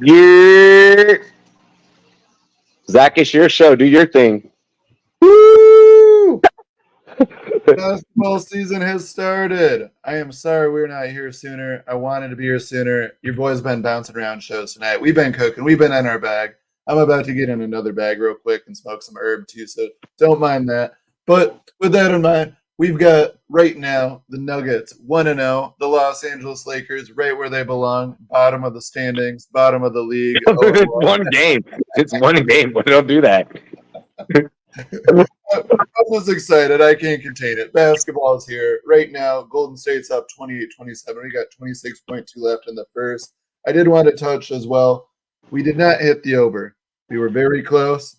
Yeah. Zach, it's your show. Do your thing. Woo! Basketball season has started. I am sorry we're not here sooner. I wanted to be here sooner. Your boy's been bouncing around shows tonight. We've been cooking. We've been in our bag. I'm about to get in another bag real quick and smoke some herb too, so don't mind that. But with that in mind, we've got right now the Nuggets 1-0, the Los Angeles Lakers right where they belong, bottom of the standings, bottom of the league. It's one game. It's one game, but don't do that. I'm just excited. I can't contain it. Basketball is here. Right now, Golden State's up 28-27. We got 26.2 left in the first. I did want to touch as well. We did not hit the over. We were very close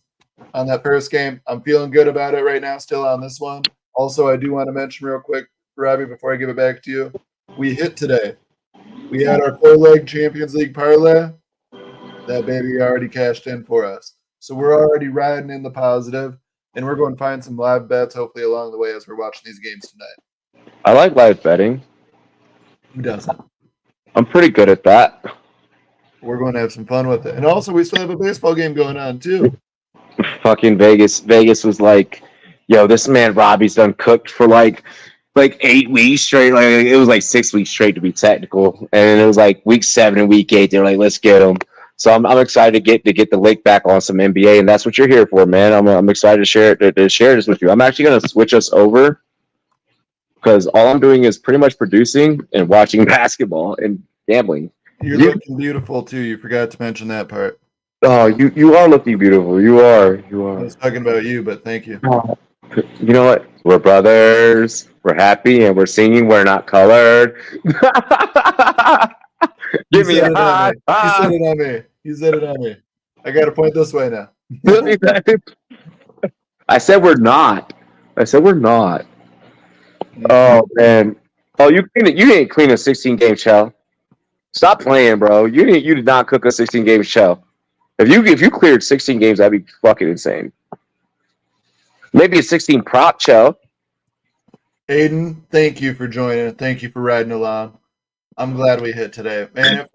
on that first game. I'm feeling good about it right now, still on this one. Also, I do want to mention real quick, Robbie, before I give it back to you, we hit today. We had our 4-leg Champions League parlay. That baby already cashed in for us. So we're already riding in the positive, and we're going to find some live bets hopefully along the way as we're watching these games tonight. I like live betting. Who doesn't? I'm pretty good at that. We're going to have some fun with it. And also, we still have a baseball game going on, too. Fucking Vegas. Vegas was like, yo, this man Robbie's done cooked for like 8 weeks straight. Like it was like 6 weeks straight to be technical, and it was like week 7 and week 8. They're like, let's get him. So I'm excited to get the link back on some NBA, and that's what you're here for, man. I'm excited to share this with you. I'm actually gonna switch us over because all I'm doing is pretty much producing and watching basketball and gambling. You're looking beautiful, too. You forgot to mention that part. Oh, you are looking beautiful. You are. I was talking about you, but thank you. You know what? We're brothers. We're happy and we're singing. We're not colored. Give me a high five. He said it on me. He said it on me. I got to point this way now. I said we're not. Oh man. Oh, you didn't clean a 16-game shell. Stop playing, bro. You did not cook a 16-game shell. If you cleared 16 games, that'd be fucking insane. Maybe a 16 prop shell. Aiden, thank you for joining. Thank you for riding along. I'm glad we hit today. Man,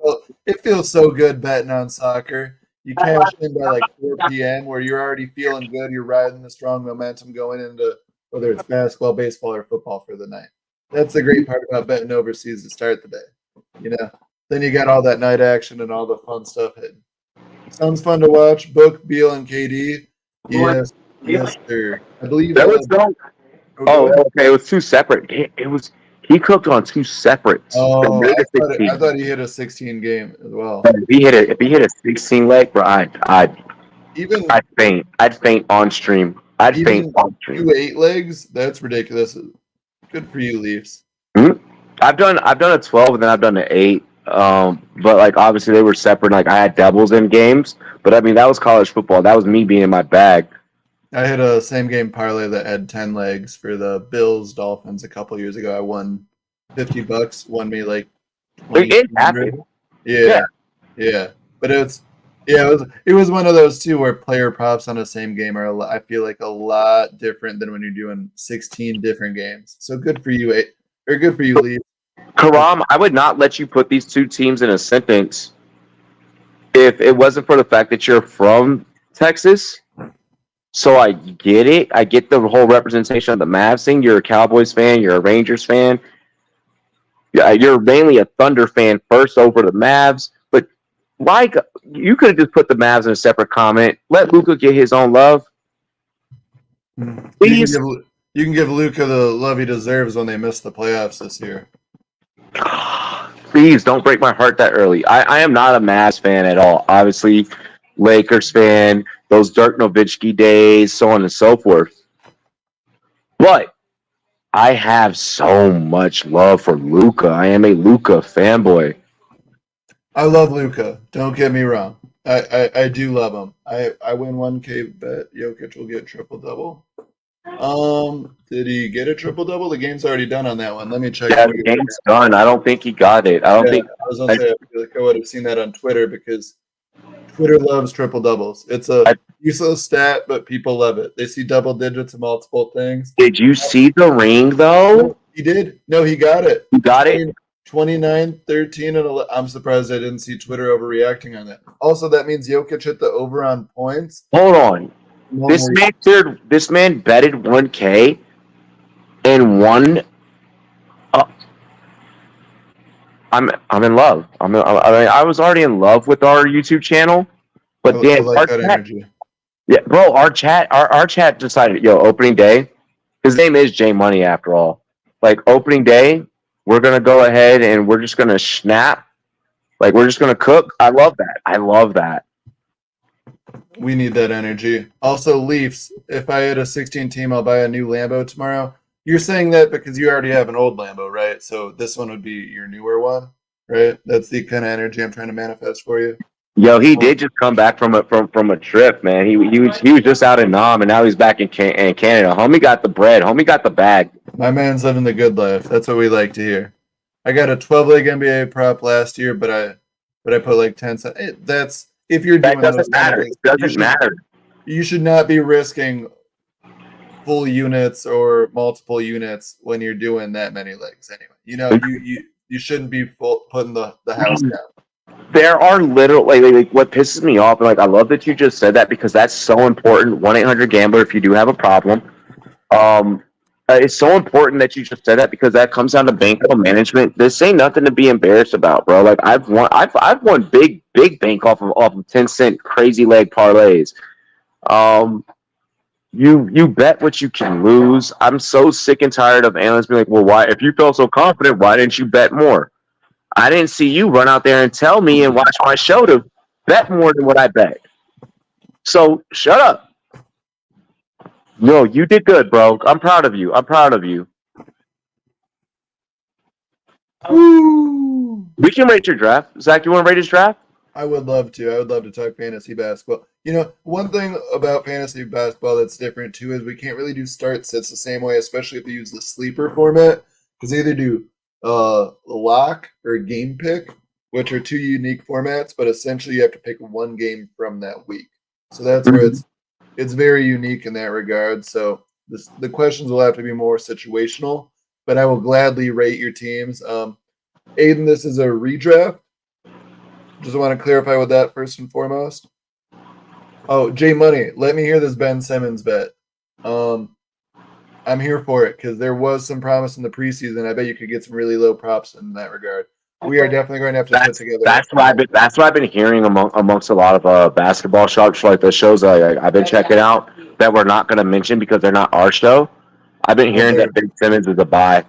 it feels so good betting on soccer. You cash in by like 4 p.m. where you're already feeling good. You're riding the strong momentum going into whether it's basketball, baseball, or football for the night. That's the great part about betting overseas to start the day. Then you got all that night action and all the fun stuff hitting. Sounds fun to watch. Book, Beal, and KD. Yes, sir. I believe that was okay. It was 2 separate. It was he cooked on 2 separate. Oh, I thought he hit a 16 game as well. If he hit a 16 leg, bro, I'd faint. I'd faint on stream. I'd faint on stream. 2 8 legs? That's ridiculous. Good for you, Leafs. Mm-hmm. I've done a 12 and then I've done an 8. But like obviously they were separate. Like I had doubles in games, but I mean that was college football. That was me being in my bag. I had a same game parlay that had 10 legs for the Bills Dolphins a couple years ago. I won $50. Won me like it happened. Yeah. But it was one of those too where player props on the same game are I feel like a lot different than when you're doing 16 different games. So good for you, good for you, Lee. Karam, I would not let you put these 2 teams in a sentence if it wasn't for the fact that you're from Texas. So I get it. I get the whole representation of the Mavs thing. You're a Cowboys fan. You're a Rangers fan. Yeah, you're mainly a Thunder fan first over the Mavs. But like, you could have just put the Mavs in a separate comment. Let Luka get his own love. Please. You can give Luka the love he deserves when they miss the playoffs this year. Please don't break my heart that early. I am not a Mavs fan at all. Obviously, Lakers fan, those Dirk Nowitzki days, so on and so forth. But I have so much love for Luka. I am a Luka fanboy. I love Luka. Don't get me wrong. I do love him. I win 1K bet Jokic will get triple-double. Did he get a triple-double? The game's already done on that one. Let me check. Yeah, the game's done. I don't think he got it. I was gonna say, I feel like I would have seen that on Twitter because Twitter loves triple-doubles. It's a useless stat, but people love it. They see double digits and multiple things. Did you see the ring, though? He did. No, he got it. You got it? 29-13 and 11. I'm surprised I didn't see Twitter overreacting on that. Also, that means Jokic hit the over on points. Hold on. No This more- man cleared. This man betted 1K and won. Uh, I'm in love. I was already in love with our YouTube channel, but I then like our that chat, energy. yeah, bro, our chat decided, yo, opening day. His name is J Money after all. Like opening day, we're gonna go ahead and we're just gonna snap. Like we're just gonna cook. I love that. I love that. We need that energy. Also, Leafs, if I had a 16 team, I'll buy a new Lambo tomorrow. You're saying that because you already have an old Lambo, right? So this one would be your newer one, right? That's the kind of energy I'm trying to manifest for you. Yo, he did just come back from a trip, man. He was just out in Nam, and now he's back in Canada. Homie got the bread. Homie got the bag. My man's living the good life. That's what we like to hear. I got a 12-leg NBA prop last year, but I put like 10 cents. That's if you're That doing those doesn't kind of matter. things. It doesn't matter. You should not be risking full units or multiple units when you're doing that many legs anyway. You shouldn't be putting the house down. There are literally like what pisses me off, and like I love that you just said that because that's so important. 1-800-GAMBLER if you do have a problem. It's so important that you just said that because that comes down to bankroll management. This ain't nothing to be embarrassed about, bro. Like I've won big bank off of 10-cent crazy leg parlays. You bet what you can lose. I'm so sick and tired of analysts being like, well, why if you felt so confident, why didn't you bet more? I didn't see you run out there and tell me and watch my show to bet more than what I bet. So shut up. No, you did good, bro. I'm proud of you. I'm proud of you. Woo! We can rate your draft. Zach, you want to rate his draft? I would love to. I would love to talk fantasy basketball. One thing about fantasy basketball that's different too is we can't really do start sits the same way, especially if we use the sleeper format, because they either do lock or game pick, which are two unique formats, but essentially you have to pick one game from that week. So that's where it's very unique in that regard. So the questions will have to be more situational, but I will gladly rate your teams. Aiden, this is a redraft. Just want to clarify with that first and foremost. Oh, J Money, let me hear this Ben Simmons bet. I'm here for it because there was some promise in the preseason. I bet you could get some really low props in that regard. We are definitely going to have to put together. That's what I've been hearing amongst a lot of basketball sharks, like the shows I've been checking out that we're not going to mention because they're not our show. I've been hearing that Ben Simmons is a buy.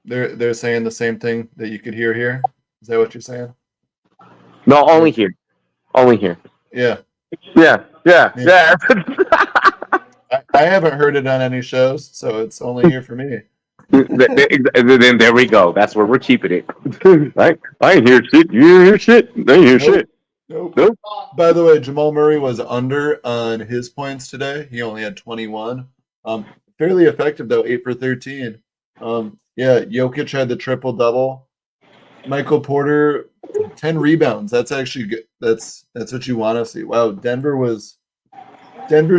They're saying the same thing that you could hear here. Is that what you're saying? No, only here. Only here. Yeah. Yeah. I haven't heard it on any shows, so it's only here for me. Then there we go. That's where we're keeping it. Right? I ain't hear shit. You ain't hear shit. I ain't hear shit. Nope. By the way, Jamal Murray was under on his points today. He only had 21. Fairly effective though, 8 for 13. Jokic had the triple double. Michael Porter, 10 rebounds. That's actually good. That's what you want to see. Wow, Denver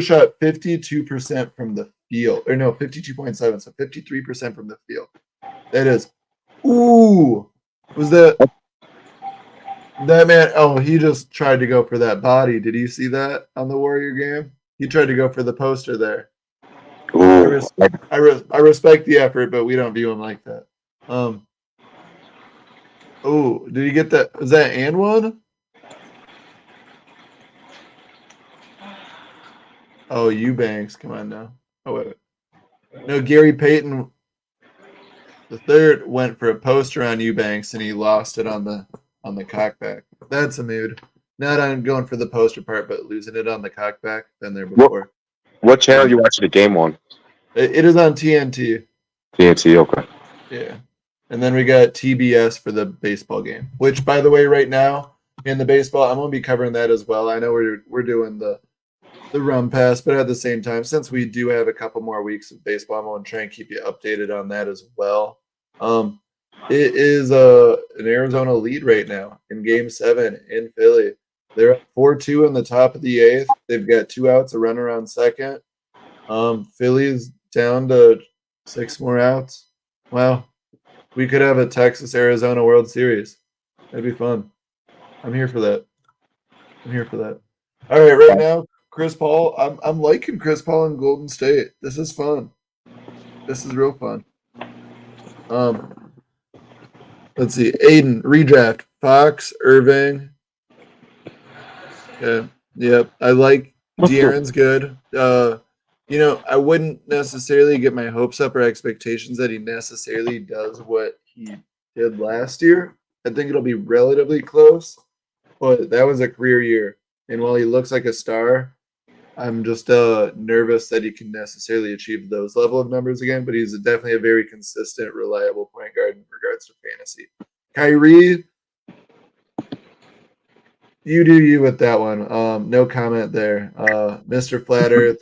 shot 52% from the field. Or no, 52.7, so 53% from the field. That is, was that man? Oh, he just tried to go for that body. Did you see that on the Warrior game? He tried to go for the poster there. I respect the effort, but we don't view him like that. Did you get that? Was that and one? Oh, Eubanks, come on now. Oh wait. No, Gary Payton the third went for a poster on Eubanks and he lost it on the cockback. That's a mood. Not on going for the poster part, but losing it on the cockback. Been there before. What channel you watching the game on? It is on TNT. TNT, okay. Yeah. And then we got TBS for the baseball game, which, by the way, right now in the baseball, I'm going to be covering that as well. I know we're doing the Rumpass, but at the same time, since we do have a couple more weeks of baseball, I'm going to try and keep you updated on that as well. It is an Arizona lead right now in Game 7 in Philly. They're up 4-2 in the top of the 8th. They've got 2 outs, a runner on second. Philly's down to 6 more outs. Wow. We could have a Texas-Arizona World Series. That'd be fun. I'm here for that. All right, right now, Chris Paul. I'm liking Chris Paul in Golden State. This is fun. This is real fun. Let's see. Aiden, redraft. Fox, Irving. Okay. Yep. I like De'Aaron's good. I wouldn't necessarily get my hopes up or expectations that he necessarily does what he did last year. I think it'll be relatively close, but that was a career year. And while he looks like a star, I'm just nervous that he can necessarily achieve those level of numbers again, but he's definitely a very consistent, reliable point guard in regards to fantasy. Kyrie, you do you with that one. No comment there. Mr. Flat Earth,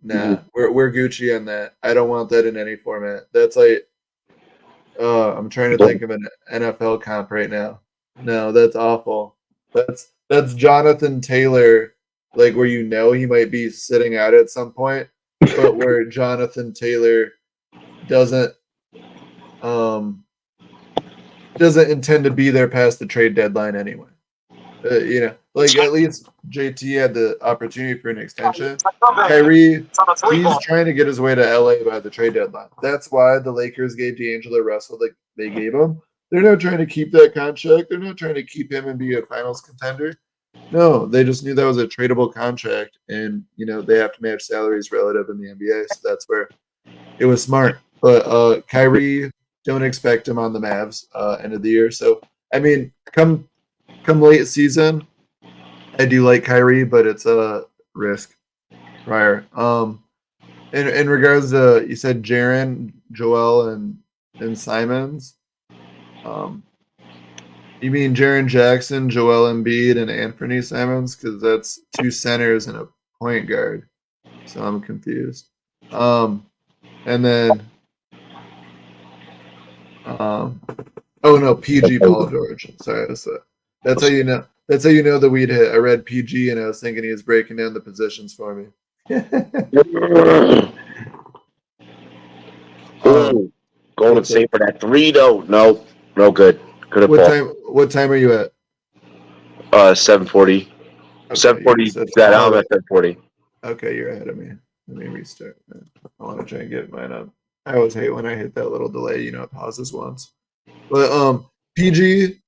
nah, we're Gucci on that. I don't want that in any format. That's like I'm trying to think of an NFL comp right now. No, that's awful. That's Jonathan Taylor, like where he might be sitting out at some point, but where Jonathan Taylor doesn't doesn't intend to be there past the trade deadline anyway. Like at least JT had the opportunity for an extension. Kyrie, he's trying to get his way to LA by the trade deadline. That's why the Lakers gave D'Angelo Russell like they gave him. They're not trying to keep that contract. They're not trying to keep him and be a finals contender. No, they just knew that was a tradable contract, and they have to match salaries relative in the NBA. So that's where it was smart. But Kyrie, don't expect him on the Mavs end of the year. So I mean, come late season, I do like Kyrie, but it's a risk prior. In regards to you said Jaren, Joel, and Simons. You mean Jaren Jackson, Joel Embiid, and Anthony Simons? Because that's two centers and a point guard. So I'm confused. And then, oh no, PG Paul George. Sorry, that's how you know. That's how you know the weed hit. I read PG and I was thinking he was breaking down the positions for me. Golden State for that 3 though. No good. What time are you at? 7:40. Okay, 7:40. That I'm at 7:40. Okay, you're ahead of me. Let me restart. I want to try and get mine up. I always hate when I hit that little delay. It pauses once. But PG.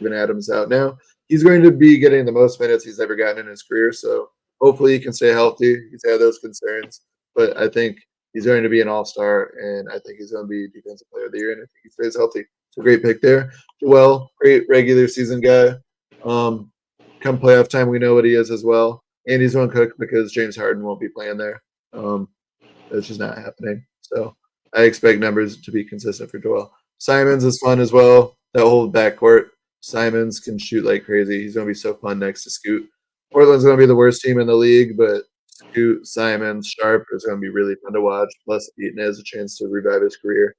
Even Adams out now. He's going to be getting the most minutes he's ever gotten in his career. So hopefully he can stay healthy. He's had those concerns, but I think he's going to be an all-star, and I think he's going to be Defensive Player of the Year, and I think he stays healthy. It's a great pick there. Joel, great regular season guy. Come playoff time, we know what he is as well. And he's going to cook because James Harden won't be playing there. That's just not happening. So I expect numbers to be consistent for Joel. Simons is fun as well. That whole backcourt. Simons can shoot like crazy. He's going to be so fun next to Scoot. Portland's going to be the worst team in the league, but Scoot, Simons, Sharp is going to be really fun to watch. Plus, Eaton has a chance to revive his career.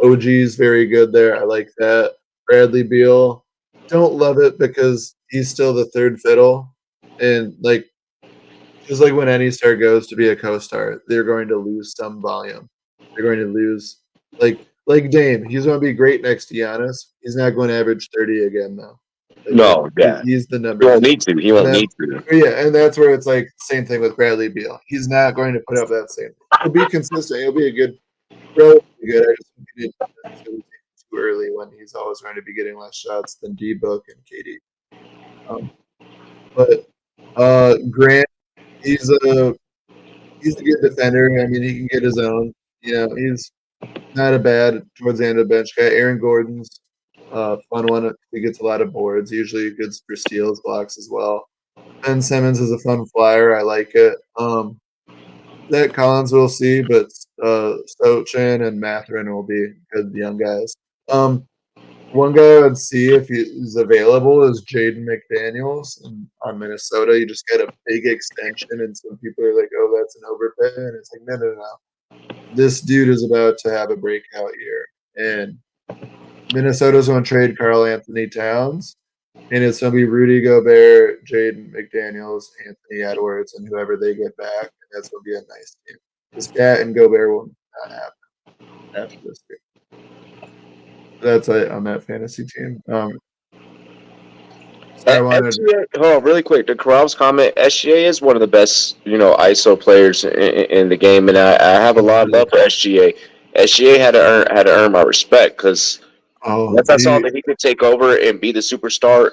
OG's very good there. I like that. Bradley Beal, don't love it because he's still the third fiddle. And just like when any star goes to be a co-star, they're going to lose some volume. They're going to lose like Dame. He's going to be great next to Giannis. He's not going to average 30 again though. He's the number. He won't need to. He won't need to. Yeah, and that's where it's like same thing with Bradley Beal. He's not going to put up that same. He'll be consistent. He'll be a good, relatively good. I just think he didn't too early when he's always going to be getting less shots than D-Book and KD. But Grant, he's a good defender. I mean, he can get his own. He's not a bad towards the end of the bench guy. Aaron Gordon's fun one. He gets a lot of boards. Usually good for steals, blocks as well. Ben Simmons is a fun flyer. I like it. Zach Collins we'll see, but Sochan and Matherin will be good young guys. One guy I would see if he's available is Jaden McDaniels on Minnesota. You just get a big extension, and some people are like, "Oh, that's an overpay," and it's like, no. This dude is about to have a breakout year, and Minnesota's going to trade Karl Anthony Towns, and it's going to be Rudy Gobert, Jaden McDaniels, Anthony Edwards, and whoever they get back. And that's going to be a nice team. This Cat and Gobert will not happen after this year. That's it on that fantasy team. So I wanted. SGA, hold on, really quick. To Karab's comment, SGA is one of the best, ISO players in the game, and I have a lot of love for SGA. SGA had to earn my respect because once I saw that he could take over and be the superstar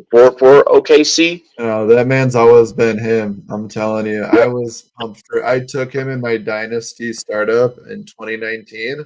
for OKC. That man's always been him. I'm telling you. I was pumped for. I took him in my dynasty startup in 2019.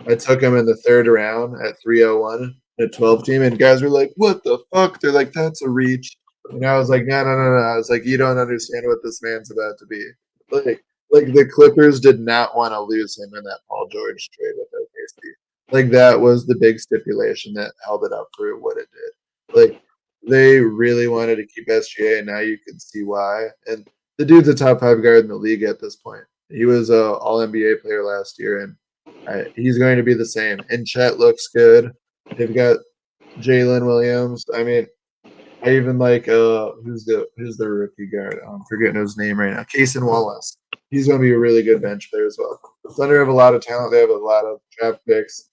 I took him in the third round at 301 at 12 team, and guys were like, "What the fuck?" They're like, "That's a reach." And I was like, "No, no, no, no." I was like, "You don't understand what this man's about to be." Like the Clippers did not want to lose him in that Paul George trade with OKC. Like that was the big stipulation that held it up for what it did. Like they really wanted to keep SGA, and now you can see why. And the dude's a top 5 guard in the league at this point. He was a All NBA player last year, and he's going to be the same. And Chet looks good. They've got Jalen Williams. I mean, I even like who's the rookie guard? I'm forgetting his name right now. Cason Wallace. He's going to be a really good bench player as well. The Thunder have a lot of talent. They have a lot of draft picks.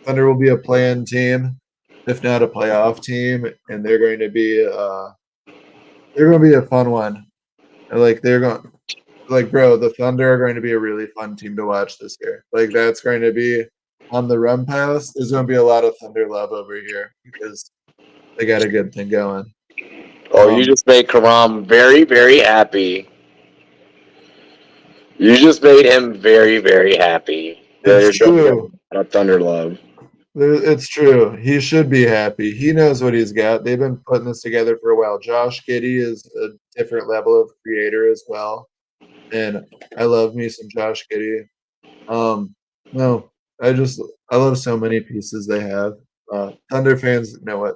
Thunder will be a play-in team, if not a playoff team, and they're going to be a fun one. Bro, the Thunder are going to be a really fun team to watch this year. Like that's going to be on the Rumpass. There's going to be a lot of Thunder love over here because they got a good thing going. Oh, you just made Karam very, very happy. You just made him very, very happy. It's true. A Thunder love. It's true. He should be happy. He knows what he's got. They've been putting this together for a while. Josh Giddey is a different level of creator as well. And I love me some Josh Giddey. No, I love so many pieces they have. Thunder fans know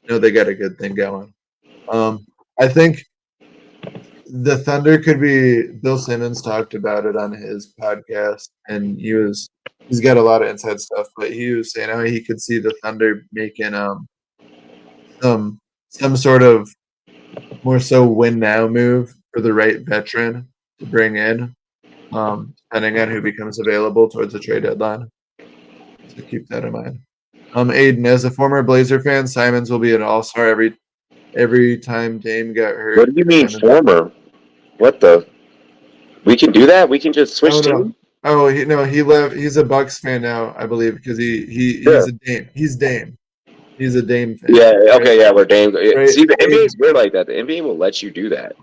they got a good thing going. I think the Thunder could be. Bill Simmons talked about it on his podcast, and he's got a lot of inside stuff. But he was saying how he could see the Thunder making some sort of more so win now move for the right veteran to bring in, depending on who becomes available towards the trade deadline. So keep that in mind. Aiden, as a former Blazer fan, Simons will be an all-star every time Dame got hurt. What do you mean former? What the? We can do that? We can just switch teams? Oh, he left. He's a Bucks fan now, I believe, because he's a Dame. He's Dame. He's a Dame fan. Yeah. Okay. Yeah. We're Dame. Right? See, the NBA is weird like that. The NBA will let you do that.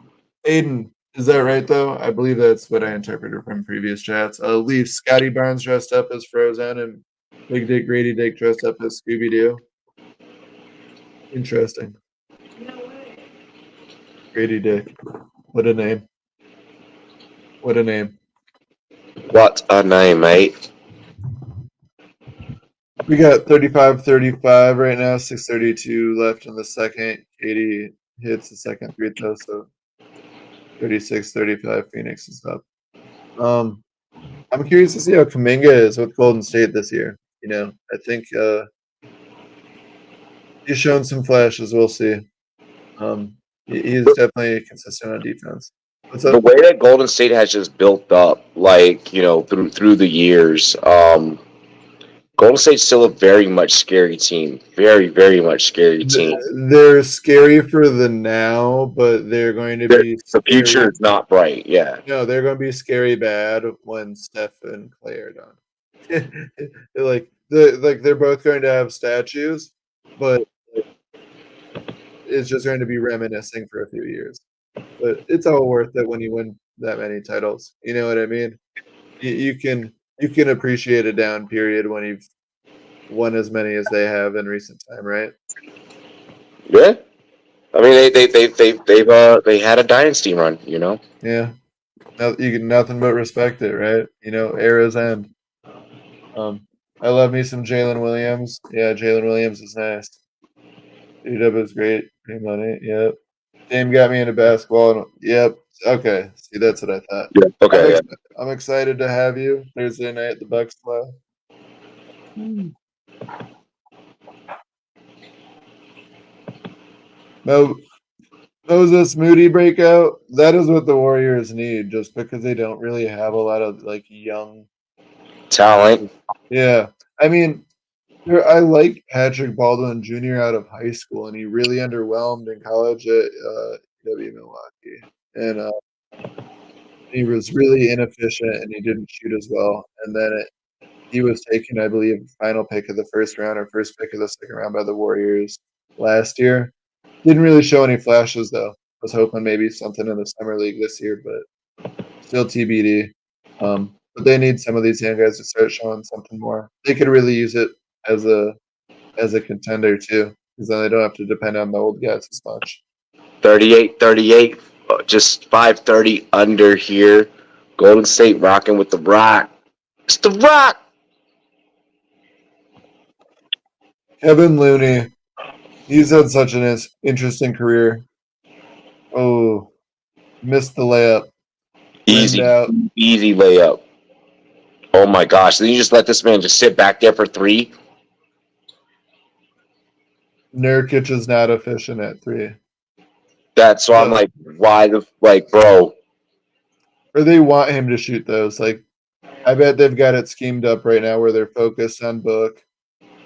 Aiden, is that right though? I believe that's what I interpreted from previous chats. Leaf Scotty Barnes dressed up as Frozen and Big Dick Grady Dick dressed up as Scooby Doo. Interesting. Grady Dick. What a name. What a name. What a name, mate. We got 35-35 right now, 6:32 left in the second. Katie hits the second free throw, so 36-35, Phoenix is up. I'm curious to see how Kuminga is with Golden State this year. I think he's shown some flashes. We'll see. He's definitely consistent on defense. The way that Golden State has just built up, through the years, Golden State's still a very much scary team. Very, very much scary team. They're scary for the now, but they're going to be. The future is not bright. Yeah. No, they're going to be scary bad when Steph and Clay are done. they're both going to have statues, but it's just going to be reminiscing for a few years. But it's all worth it when you win that many titles. You know what I mean? You can appreciate a down period when you've won as many as they have in recent time, right? Yeah, I mean they had a dynasty run, Yeah, you can nothing but respect it, right? Eras end. I love me some Jalen Williams. Yeah, Jalen Williams is nice. UW is great. Great money. Yep. Dame got me into basketball. Yep. Okay. See, that's what I thought. Yeah. Okay. I'm excited to have you Thursday night at the Bucks Club. Moses Moody breakout. That is what the Warriors need, just because they don't really have a lot of like young talent. Yeah, I mean, I like Patrick Baldwin Jr. out of high school, and he really underwhelmed in college at W Milwaukee, and he was really inefficient, and he didn't shoot as well. And then he was taken, I believe, final pick of the first round or first pick of the second round by the Warriors last year. Didn't really show any flashes though. Was hoping maybe something in the summer league this year, but still TBD. But they need some of these young guys to start showing something more. They could really use it as a contender too, because then they don't have to depend on the old guys as much. 38, just 530 under here. Golden State rocking with the Rock. It's the Rock. Kevin Looney, he's had such an interesting career. Oh, missed the layup. Easy, out. easy layup. Oh my gosh! Then you just let this man just sit back there for three. Nurkic is not efficient at three. That's why I'm like, why the bro? Or they want him to shoot those. Like, I bet they've got it schemed up right now where they're focused on Book.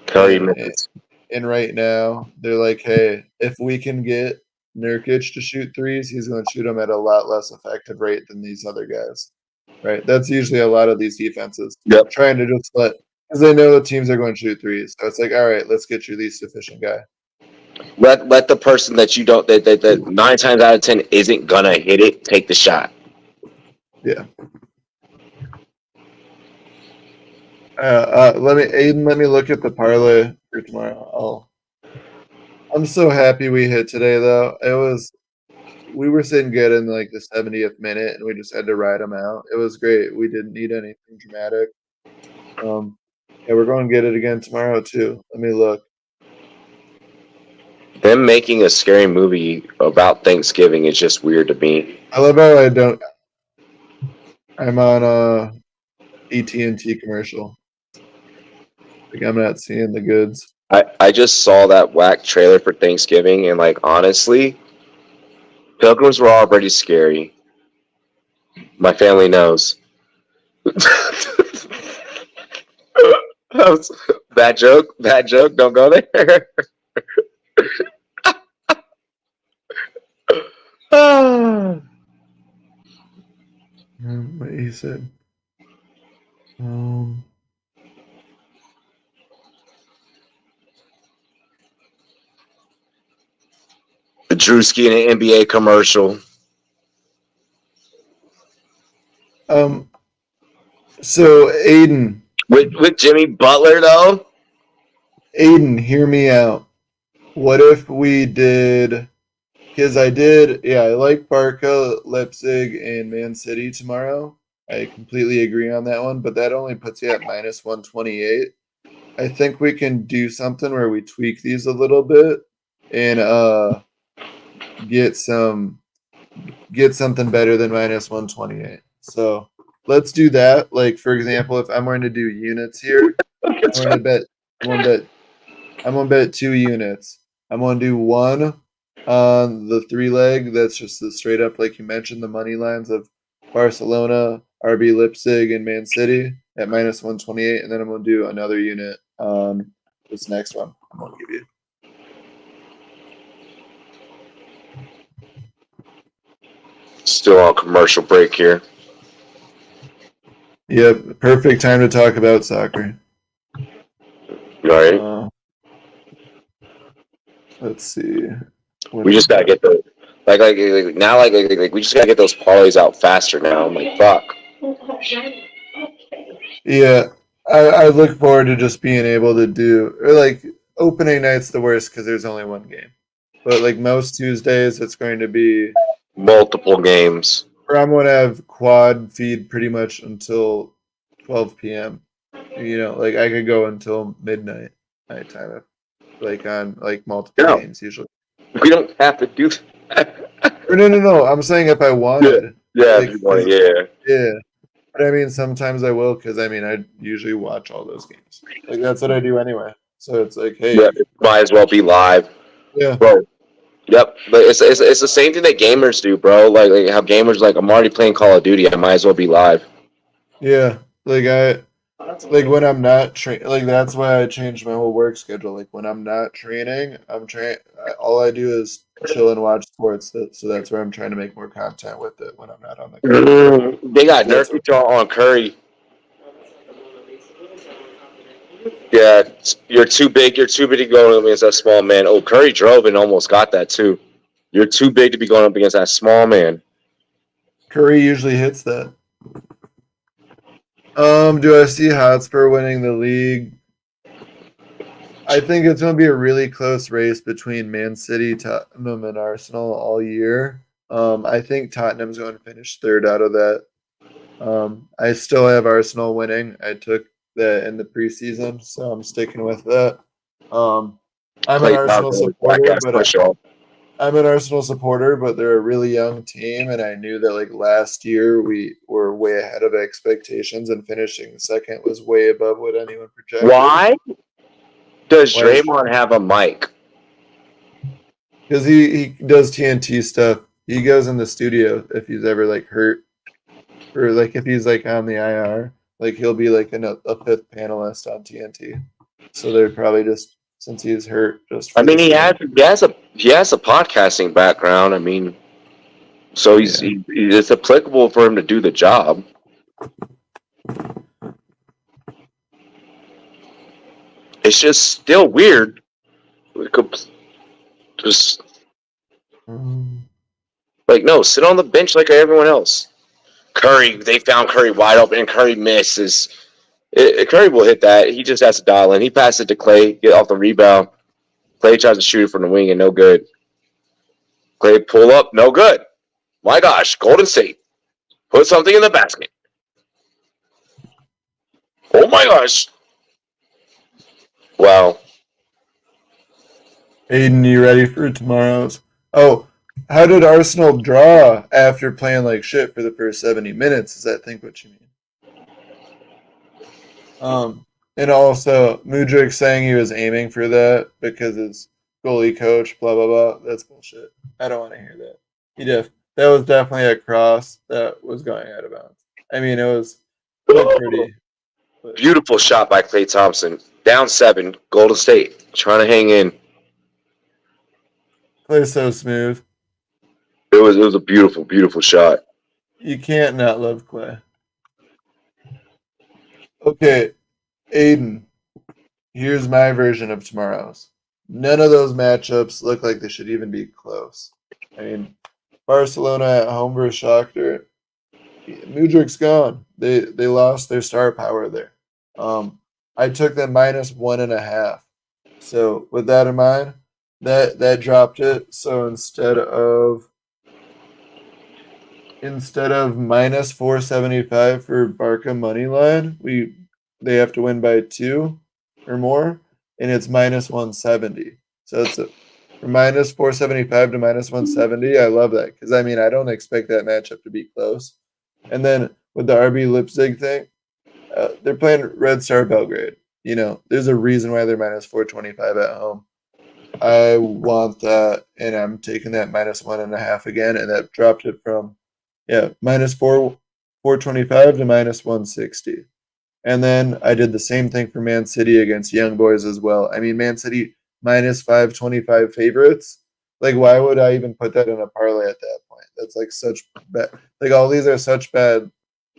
Curry minutes. And right now, they're like, hey, if we can get Nurkic to shoot threes, he's going to shoot them at a lot less effective rate than these other guys. Right? That's usually a lot of these defenses. Yep. Trying to just because they know the teams are going to shoot threes. So it's like, all right, let's get your least efficient guy. Let the person that you don't that 9 times out of 10 isn't gonna hit it take the shot. Yeah. Let me look at the parlay for tomorrow. I'm so happy we hit today though. We were sitting good in like the 70th minute and we just had to ride them out. It was great. We didn't need anything dramatic. Yeah, we're going to get it again tomorrow too. Let me look. Them making a scary movie about Thanksgiving is just weird to me. I love how I'm on AT&T commercial. Like I'm not seeing the goods. I just saw that whack trailer for Thanksgiving and like honestly, pilgrims were already scary. My family knows. Bad joke. Don't go there. What he said. The Drewski in an NBA commercial. So Aiden. With Jimmy Butler though? Aiden, hear me out. What if we did? Because I like Barca, Leipzig, and Man City tomorrow. I completely agree on that one, but that only puts you at minus 128. I think we can do something where we tweak these a little bit and get something better than minus 128. So let's do that. Like for example, if I'm going to do units here, I'm gonna bet 2 units. I'm gonna do one on the 3-leg. That's just the straight up, like you mentioned, the money lines of Barcelona, RB Leipzig, and Man City at minus 128, and then I'm gonna do another unit on this next one. I'm gonna give you. Still on commercial break here. Yep, perfect time to talk about soccer. Right. Let's see. We just gotta get the like we just gotta get those parlays out faster now. I'm like, fuck. Yeah, I look forward to just being able to do, or like opening night's the worst because there's only one game, but like most Tuesdays it's going to be multiple games. Or I'm going to have quad feed pretty much until 12 p.m. You know, like I could go until midnight nighttime, like on like multiple games usually. We don't have to do that. No. I'm saying if I wanted. Yeah, like, if you want, yeah. Yeah. But I mean, sometimes I will because I mean, I usually watch all those games. Like that's what I do anyway. So it's like, hey, might as well be live. Yeah, bro. Yep, but it's the same thing that gamers do, bro. Like how gamers like I'm already playing Call of Duty. I might as well be live. Yeah, like when I'm not like that's why I changed my whole work schedule. Like when I'm not training, all I do is chill and watch sports. So that's where I'm trying to make more content with it when I'm not on the court. They got That's nerf control on Curry. Yeah, you're too big. You're too big to go up against that small man. Oh, Curry drove and almost got that too. You're too big to be going up against that small man. Curry usually hits that. Do I see Hotspur winning the league? I think it's going to be a really close race between Man City, Tottenham, and Arsenal all year. I think Tottenham's going to finish third out of that. I still have Arsenal winning. I took that in the preseason, so I'm sticking with that. I'm an Arsenal supporter, but they're a really young team, and I knew that like last year we were way ahead of expectations, and finishing second was way above what anyone projected. Why does Draymond have a mic? Because he does TNT stuff. He goes in the studio if he's ever like hurt, or like if he's like on the IR, like he'll be like a fifth panelist on TNT. So they're probably just since he's hurt. Just I mean, he has a podcasting background. I mean, so it's applicable for him to do the job. It's just still weird. Just like no, sit on the bench like everyone else. Curry, they found Curry wide open, and Curry misses. Curry will hit that. He just has to dial in. He passes it to Clay, get off the rebound. Clay tries to shoot it from the wing, and no good. Clay pull up, no good. My gosh, Golden State, put something in the basket. Oh my gosh. Wow. Aiden, you ready for tomorrow's? Oh, how did Arsenal draw after playing like shit for the first 70 minutes? Is that think what you mean? And also Mudryk saying he was aiming for that because his goalie coach, blah blah blah. That's bullshit. I don't want to hear that. That was definitely a cross that was going out of bounds. I mean, it was pretty. Beautiful shot by Klay Thompson. Down 7, Golden State trying to hang in. Clay's so smooth. It was a beautiful, beautiful shot. You can't not love Clay. Okay, Aiden, here's my version of tomorrow's. None of those matchups look like they should even be close. I mean, Barcelona at home versus Shakhtar. Mudryk's gone. They lost their star power there. I took them -1.5. So with that in mind, that dropped it. So instead of -475 for Barca money line, they have to win by 2 or more, and it's -170. So it's from -475 to -170. I love that because I mean I don't expect that matchup to be close. And then with the RB Leipzig thing, they're playing Red Star Belgrade. You know, there's a reason why they're -425 at home. I want that, and I'm taking that -1.5 again, and that dropped it from -425 to -160. And then I did the same thing for Man City against Young Boys as well. I mean, Man City -525 favorites. Like, why would I even put that in a parlay at that point? That's like such bad. Like, all these are such bad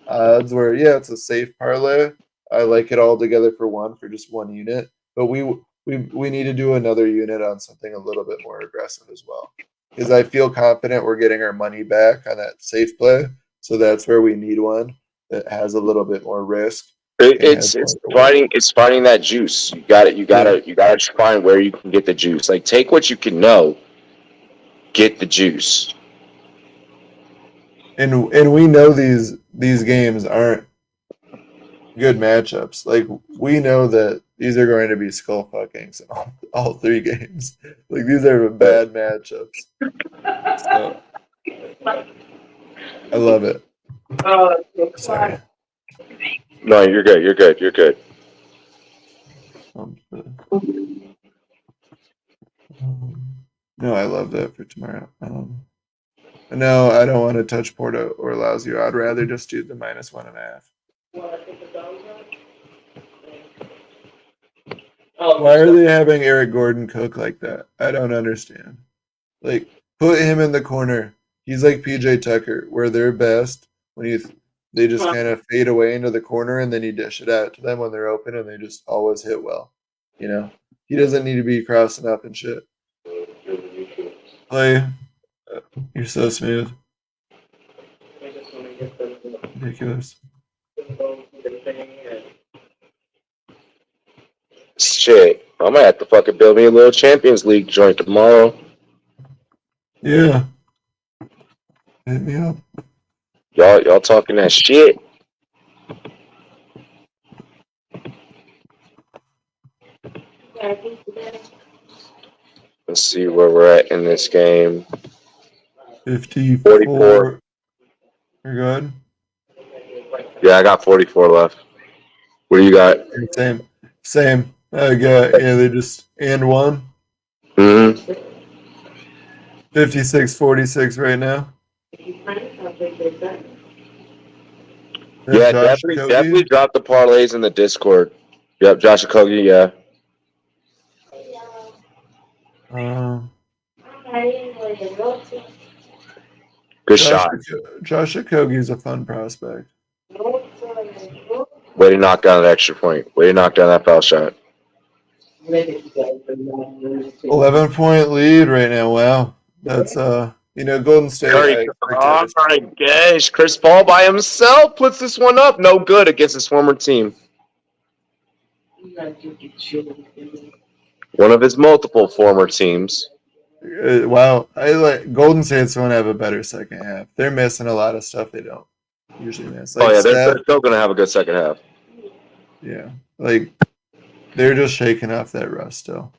odds where, yeah, it's a safe parlay. I like it all together for just one unit. But we need to do another unit on something a little bit more aggressive as well. Because I feel confident we're getting our money back on that safe play. So that's where we need one that has a little bit more risk. It's finding that juice. You got to find where you can get the juice. Like take what you can know, get the juice. And we know these games aren't good matchups. Like we know that these are going to be skull fuckings in all 3 games. Like these are bad matchups. So I love it. Sorry. No, you're good. You're good. You're good. No, I love that for tomorrow. No, I don't want to touch Porto or Lazio. I'd rather just do the -1.5. Why are they having Eric Gordon cook like that? I don't understand. Like, put him in the corner. He's like PJ Tucker, where they're best when they just kind of fade away into the corner and then you dish it out to them when they're open and they just always hit well. You know, he doesn't need to be crossing up and shit. Play, you're so smooth. Ridiculous. Shit, I might have to fucking build me a little Champions League joint tomorrow. Yeah. Hit me up. Y'all talking that shit? Let's see where we're at in this game. 54. 44. You're good? Yeah, I got 44 left. What do you got? Same. I got, yeah, they just, and one. Mm-hmm. 56-46 right now. Yeah, definitely drop the parlays in the Discord. Yep, Josh Okogie, yeah. Good shot. Josh Okogie's a fun prospect. Way to knock down an extra point. Way to knock down that foul shot. 11-point lead right now. Wow. That's, Golden State. Curry, oh my gosh. Chris Paul by himself puts this one up. No good against his former team. One of his multiple former teams. Wow. I like Golden State's going to have a better second half. They're missing a lot of stuff they don't usually miss. Like, oh, yeah, they're still going to have a good second half. Yeah. Like, they're just shaking off that rust still.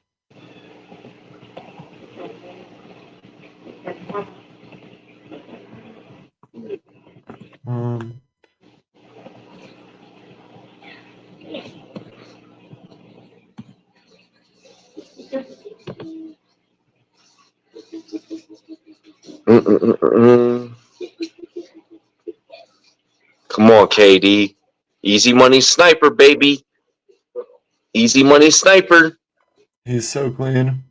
Come on, KD. Easy money sniper, baby. Easy money sniper. He's so clean.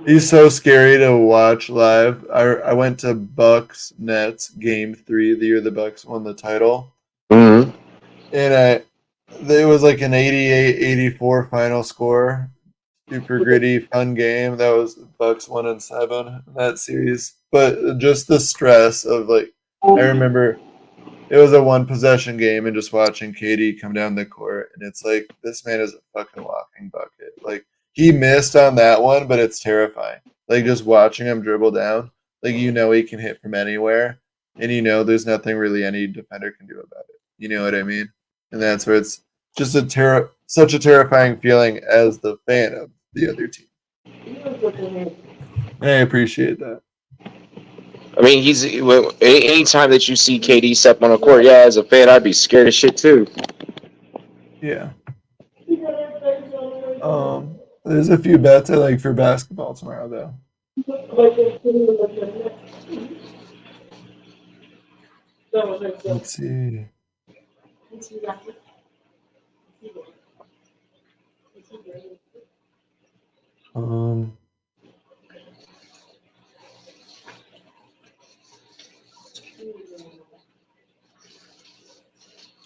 He's so scary to watch live. I went to Bucks Nets game 3 the year the Bucks won the title. Mm-hmm. And it was like an 88-84 final score. Super gritty, fun game. That was Bucks 1-7 in that series. But just the stress of I remember it was a one possession game and just watching KD come down the court and it's like this man is a fucking walking bucket. Like he missed on that one, but it's terrifying. Like just watching him dribble down, like he can hit from anywhere, and there's nothing really any defender can do about it. You know what I mean? And that's where it's just such a terrifying feeling as the fan of the other team. I appreciate that. I mean, anytime that you see KD step on a court, yeah, as a fan, I'd be scared of shit too. Yeah. There's a few bets I like for basketball tomorrow, though. Let's see.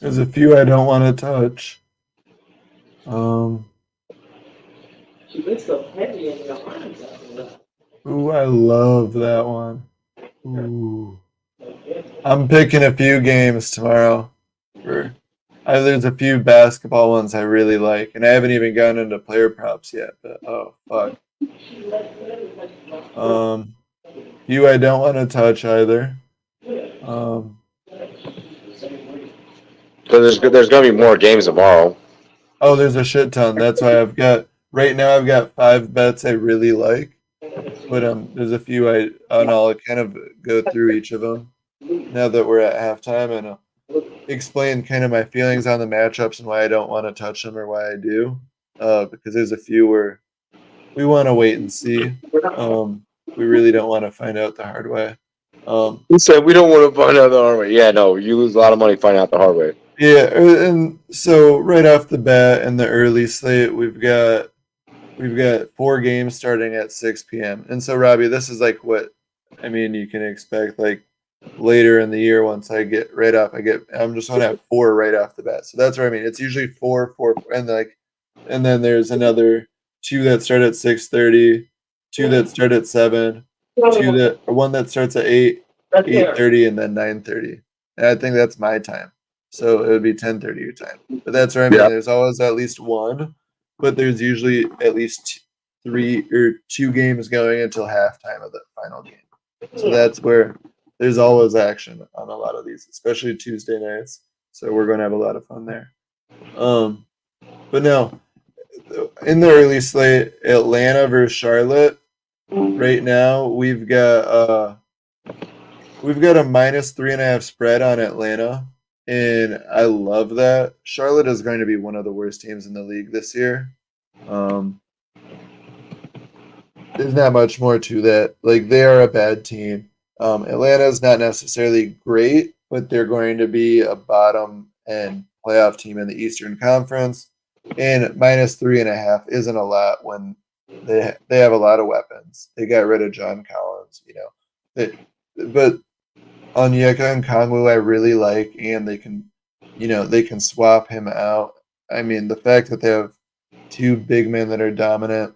There's a few I don't want to touch. Ooh, I love that one. Ooh. I'm picking a few games tomorrow. There's a few basketball ones I really like, and I haven't even gotten into player props yet. But oh fuck. You I don't want to touch either. So there's gonna be more games tomorrow. Oh, there's a shit ton. That's why I've got 5 bets I really like, but there's a few and I'll kind of go through each of them now that we're at halftime and explain kind of my feelings on the matchups and why I don't want to touch them or why I do. Because there's a few where we want to wait and see. We really don't want to find out the hard way. He said we don't want to find out the hard way. Yeah, no, you lose a lot of money finding out the hard way. Yeah, and so right off the bat in the early slate, we've got 4 games starting at 6 p.m. And so Robbie, this is like what I mean you can expect like later in the year once I get right off. I'm just gonna have 4 right off the bat. So that's what I mean. It's usually 4, and then there's another 2 that start at 6:30, 2 that start at 7, one that starts at 8:30, and then 9:30. And I think that's my time. So it would be 10:30 your time. But that's what I mean. Yeah. There's always at least one, but there's usually at least 3 or 2 games going until halftime of the final game. So that's where there's always action on a lot of these, especially Tuesday nights. So we're going to have a lot of fun there. But no, in the early slate, Atlanta versus Charlotte. Right now, we've got a -3.5 spread on Atlanta, and I love that. Charlotte is going to be one of the worst teams in the league this year. There's not much more to that. Like they are a bad team. Atlanta is not necessarily great, but they're going to be a bottom end playoff team in the Eastern Conference. And -3.5 isn't a lot when they have a lot of weapons. They got rid of John Collins, but Onyeka and Kongwu I really like, and they can swap him out. I mean, the fact that they have 2 big men that are dominant.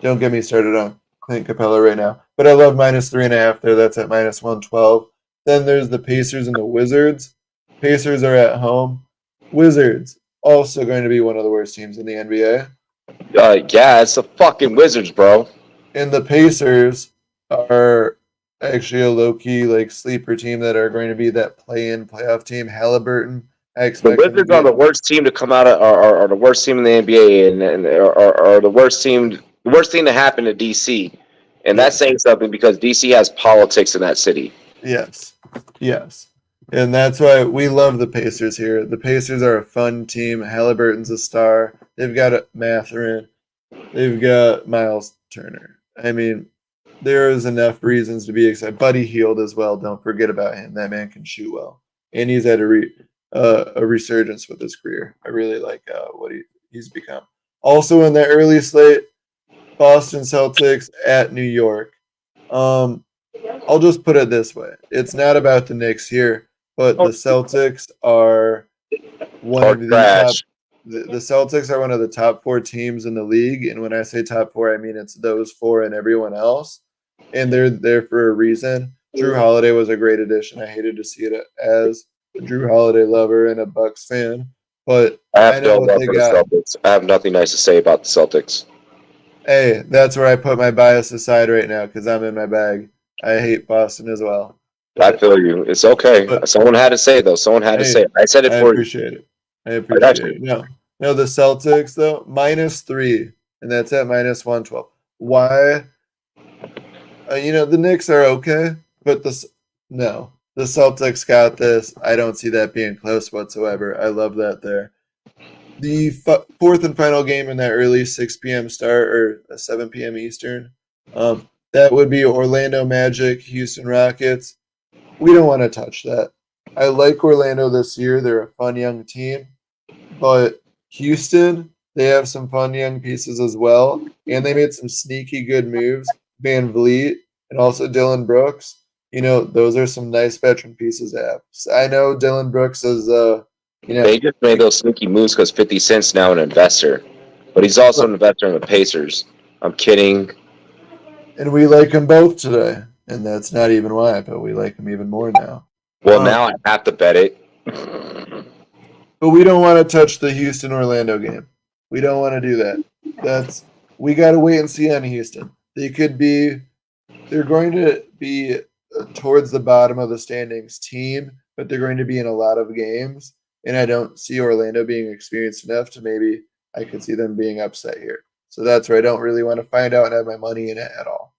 Don't get me started on Clint Capella right now. But I love -3.5 there. That's at -112. Then there's the Pacers and the Wizards. Pacers are at home. Wizards, also going to be one of the worst teams in the NBA. Yeah, it's the fucking Wizards, bro. And the Pacers are actually a low-key like sleeper team that are going to be that play-in playoff team. Halliburton, I The expect him to Wizards are get. the worst team to come out of, are the worst team in the NBA, and are the worst team to happen to DC. And that's Yes. saying something because DC has politics in that city. Yes. Yes. And that's why we love the Pacers here. The Pacers are a fun team. Halliburton's a star. They've got Mathurin. They've got Miles Turner. I mean, there is enough reasons to be excited. Buddy Hield as well. Don't forget about him. That man can shoot well, and he's had a resurgence with his career. I really like what he's become. Also in the early slate, Boston Celtics at New York. I'll just put it this way: it's not about the Knicks here, but the Celtics are one Or of the top. trash. The Celtics are one of the top 4 teams in the league, and when I say top 4, I mean it's those 4 and everyone else, and they're there for a reason. Drew Holiday was a great addition. I hated to see it as a Drew Holiday lover and a Bucks fan, but I I have know no what love they for the got. Celtics. I have nothing nice to say about the Celtics. Hey, that's where I put my bias aside right now because I'm in my bag. I hate Boston as well, I but feel you. It's okay. but Someone had to say it, though. Someone had to say hey, it. I said it I for you. appreciate it. I I got appreciate you. it. No, the Celtics though -3, and that's at -112. Why? The Knicks are okay, but no, the Celtics got this. I don't see that being close whatsoever. I love that there. The fourth and final game in that early 6 p.m. start or 7 p.m. Eastern. That would be Orlando Magic, Houston Rockets. We don't want to touch that. I like Orlando this year. They're a fun young team, but Houston, they have some fun young pieces as well, and they made some sneaky good moves. Van Vliet and also Dylan Brooks. Those are some nice veteran pieces to have. So I know Dylan Brooks is, They just made those sneaky moves because 50 Cent's now an investor. But he's also an investor in the Pacers. I'm kidding. and we like them both today, and that's not even why, but we like them even more now. Well, now I have to bet it. But we don't want to touch the Houston Orlando game. We don't want to do that. We got to wait and see on Houston. They're going to be towards the bottom of the standings team, but they're going to be in a lot of games. And I don't see Orlando being experienced enough to maybe I could see them being upset here. So that's where I don't really want to find out and have my money in it at all.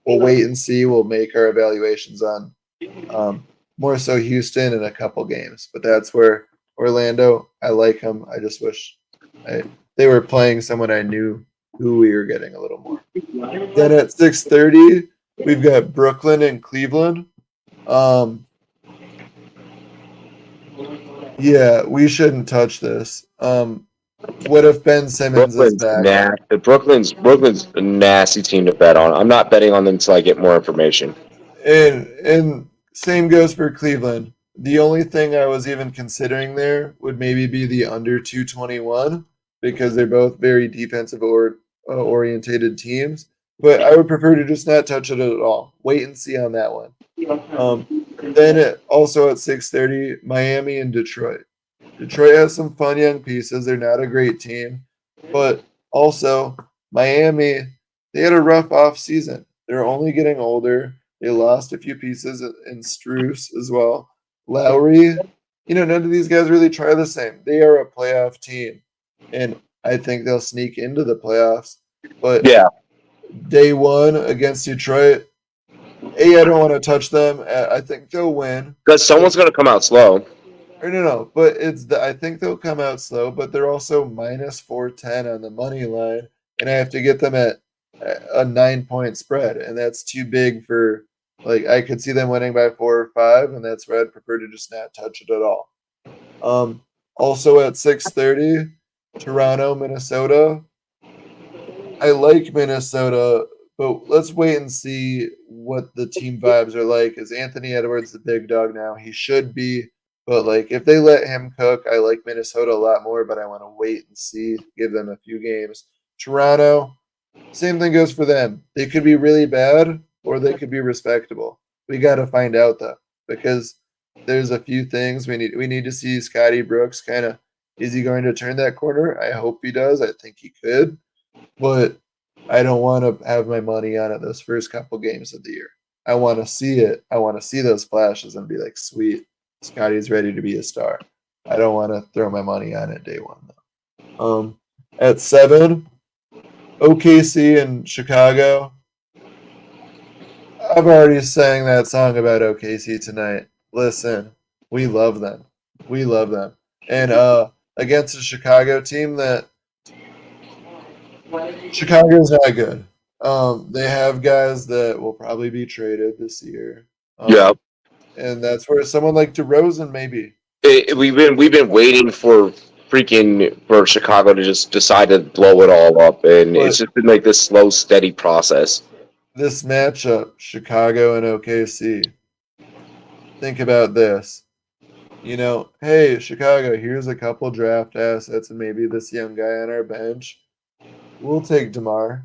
We'll wait and see. We'll make our evaluations on more so Houston in a couple games. But that's where Orlando, I like them. I just wish they were playing someone I knew who we are getting a little more. Then at 6:30, we've got Brooklyn and Cleveland. Yeah, we shouldn't touch this. What if Ben Simmons is Brooklyn's back? nasty. Brooklyn's a nasty team to bet on. I'm not betting on them until I get more information. And same goes for Cleveland. The only thing I was even considering there would maybe be the under 221 because they're both very defensive orientated teams. But I would prefer to just not touch it at all. Wait and see on that one. Also at 6:30, Miami and Detroit. Detroit has some fun young pieces. They're not a great team, but also Miami, they had a rough off season. They're only getting older. They lost a few pieces in Struce as well. Lowry, none of these guys really try the same. They are a playoff team, and I think they'll sneak into the playoffs. But Yeah, day one against Detroit, I don't want to touch them. I think they'll win. because someone's going to come out slow. Or no, but I think they'll come out slow, but they're also minus 410 on the money line, and I have to get them at a 9-point spread, and that's too big for I could see them winning by 4 or 5, and that's where I'd prefer to just not touch it at all. Also at 6:30, Toronto, Minnesota. I like Minnesota, but let's wait and see what the team vibes are like. Is Anthony Edwards the big dog now? He should be. But if they let him cook, I like Minnesota a lot more, but I want to wait and see, give them a few games. Toronto, same thing goes for them. They could be really bad or they could be respectable. We got to find out though, because there's a few things we need to see. Scotty Brooks kind of, is he going to turn that corner? I hope he does. I think he could, but I don't want to have my money on it those first couple games of the year. I want to see it. I want to see those flashes and be like, sweet. Scotty's ready to be a star. I don't want to throw my money on it day one though. At 7, OKC and Chicago. I've already sang that song about OKC tonight. Listen, we love them. We love them. And against a Chicago team that Chicago's not good. They have guys that will probably be traded this year. Yeah. And that's where someone like DeRozan maybe. We've been waiting for Chicago to just decide to blow it all up, and it's just been like this slow, steady process. This matchup, Chicago and OKC. Think about this. Hey, Chicago, here's a couple draft assets and maybe this young guy on our bench. We'll take DeMar.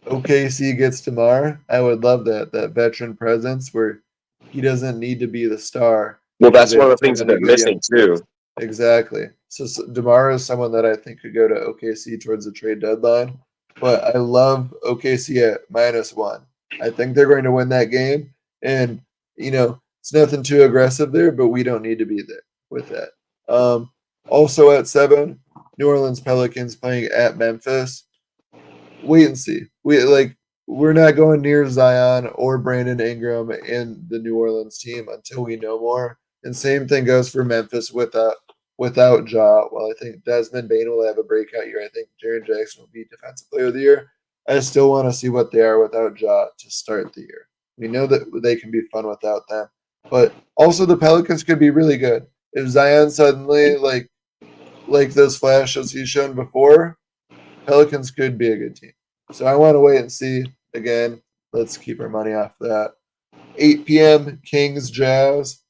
OKC gets DeMar. I would love that veteran presence where he doesn't need to be the star. Well, that's one of the things that they're missing too. Exactly. So DeMar is someone that I think could go to OKC towards the trade deadline. But I love OKC at -1. I think they're going to win that game. And, it's nothing too aggressive there, but we don't need to be there with that. Also at 7, New Orleans Pelicans playing at Memphis. Wait and see. We're not going near Zion or Brandon Ingram in the New Orleans team until we know more. And same thing goes for Memphis without Ja. While I think Desmond Bane will have a breakout year, I think Jaren Jackson will be Defensive Player of the Year. I still want to see what they are without Ja to start the year. We know that they can be fun without them. But also the Pelicans could be really good. If Zion suddenly, like those flashes he's shown before, Pelicans could be a good team. So I want to wait and see. Again, let's keep our money off that. 8 p.m. Kings Jazz.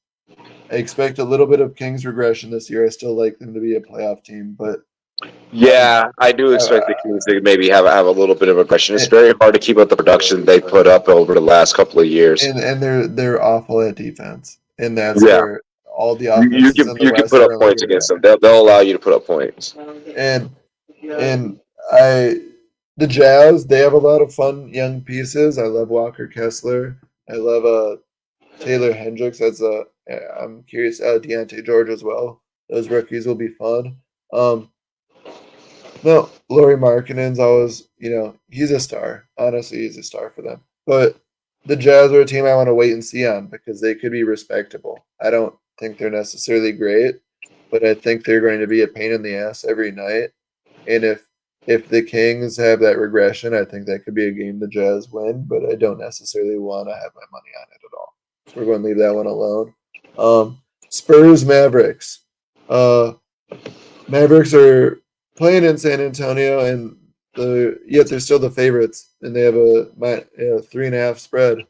I expect a little bit of Kings regression this year. I still like them to be a playoff team, but yeah, I do expect the Kings to maybe have a little bit of aggression. It's very hard to keep up the production they put up over the last couple of years. And they're awful at defense, and that's where all the offenses you in the can West put are up points against them. They'll allow you to put up points. And the Jazz, they have a lot of fun young pieces. I love Walker Kessler. I love Taylor Hendricks. I'm curious. Deontay George as well. Those rookies will be fun. No, Lauri Markkanen's always, he's a star. Honestly, he's a star for them. But the Jazz are a team I want to wait and see on because they could be respectable. I don't think they're necessarily great, but I think they're going to be a pain in the ass every night. And if if the Kings have that regression, I think that could be a game the Jazz win, but I don't necessarily want to have my money on it at all. So we're going to leave that one alone. Spurs Mavericks. Mavericks are playing in San Antonio, and yet they're still the favorites, and they have a 3.5 spread.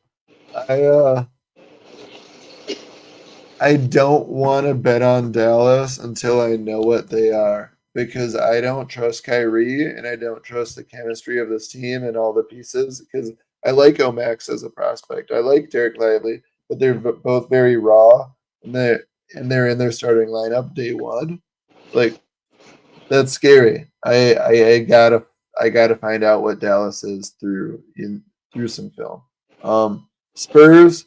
I don't want to bet on Dallas until I know what they are, because I don't trust Kyrie and I don't trust the chemistry of this team and all the pieces, because I like Omax as a prospect. I like Derek Lively, but they're both very raw, and they're in their starting lineup day one. Like, that's scary. I gotta find out what Dallas is through some film. Spurs.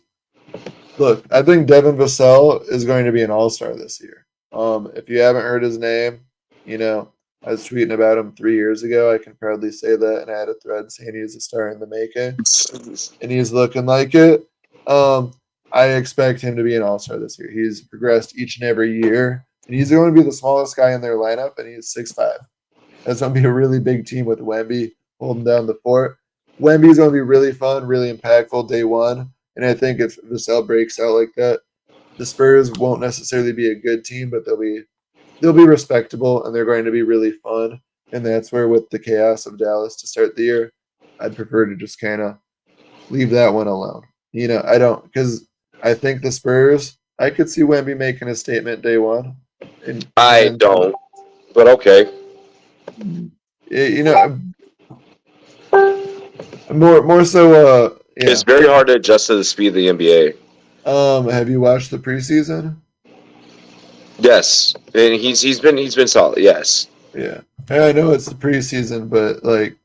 Look, I think Devin Vassell is going to be an all-star this year. If you haven't heard his name, I was tweeting about him 3 years ago. I can proudly say that, and I had a thread saying he's a star in the making, and he's looking like it. I expect him to be an all-star this year. He's progressed each and every year, and he's going to be the smallest guy in their lineup, and he's 6'5". That's going to be a really big team with Wemby holding down the fort. Wemby's going to be really fun, really impactful day one. And I think if Vassell breaks out like that, the Spurs won't necessarily be a good team, but they'll be respectable, and they're going to be really fun. And that's where, with the chaos of Dallas to start the year, I'd prefer to just kind of leave that one alone. I don't, because I think the Spurs, I could see Wemby making a statement day one. I don't, but okay. More so. Yeah. It's very hard to adjust to the speed of the NBA. Have you watched the preseason? Yes, and he's been solid. Yes. Yeah, I know it's the preseason, but like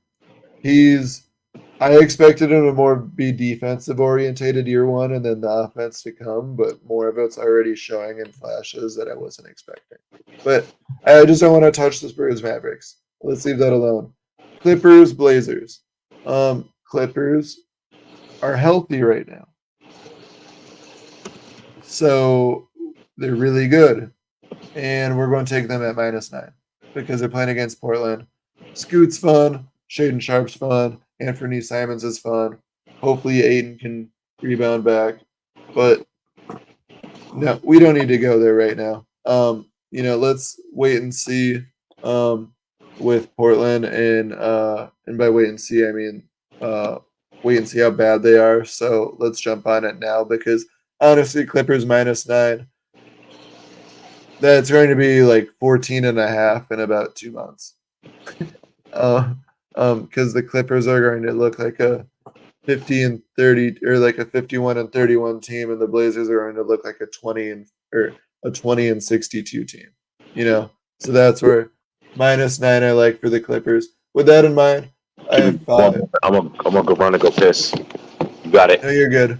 I expected him to more be defensive orientated year one, and then the offense to come. But more of it's already showing in flashes that I wasn't expecting. But I just don't want to touch the Spurs Mavericks. Let's leave that alone. Clippers Blazers. Clippers are healthy right now, so they're really good, and we're going to take them at -9 because they're playing against Portland. Scoot's fun, Shaden Sharp's fun, Anthony Simons is fun. Hopefully Aiden can rebound back, but no, we don't need to go there right now. Let's wait and see with Portland, and by wait and see I mean wait and see how bad they are. So let's jump on it now, because honestly, Clippers -9, that's going to be like 14.5 in about 2 months. Because the Clippers are going to look like a 50-30 or like a 51-31 team, and the Blazers are going to look like a 20-62 team. So that's where -9 I like for the Clippers. With that in mind, I have 5. I'm gonna go run and go piss. You got it. No, you're good.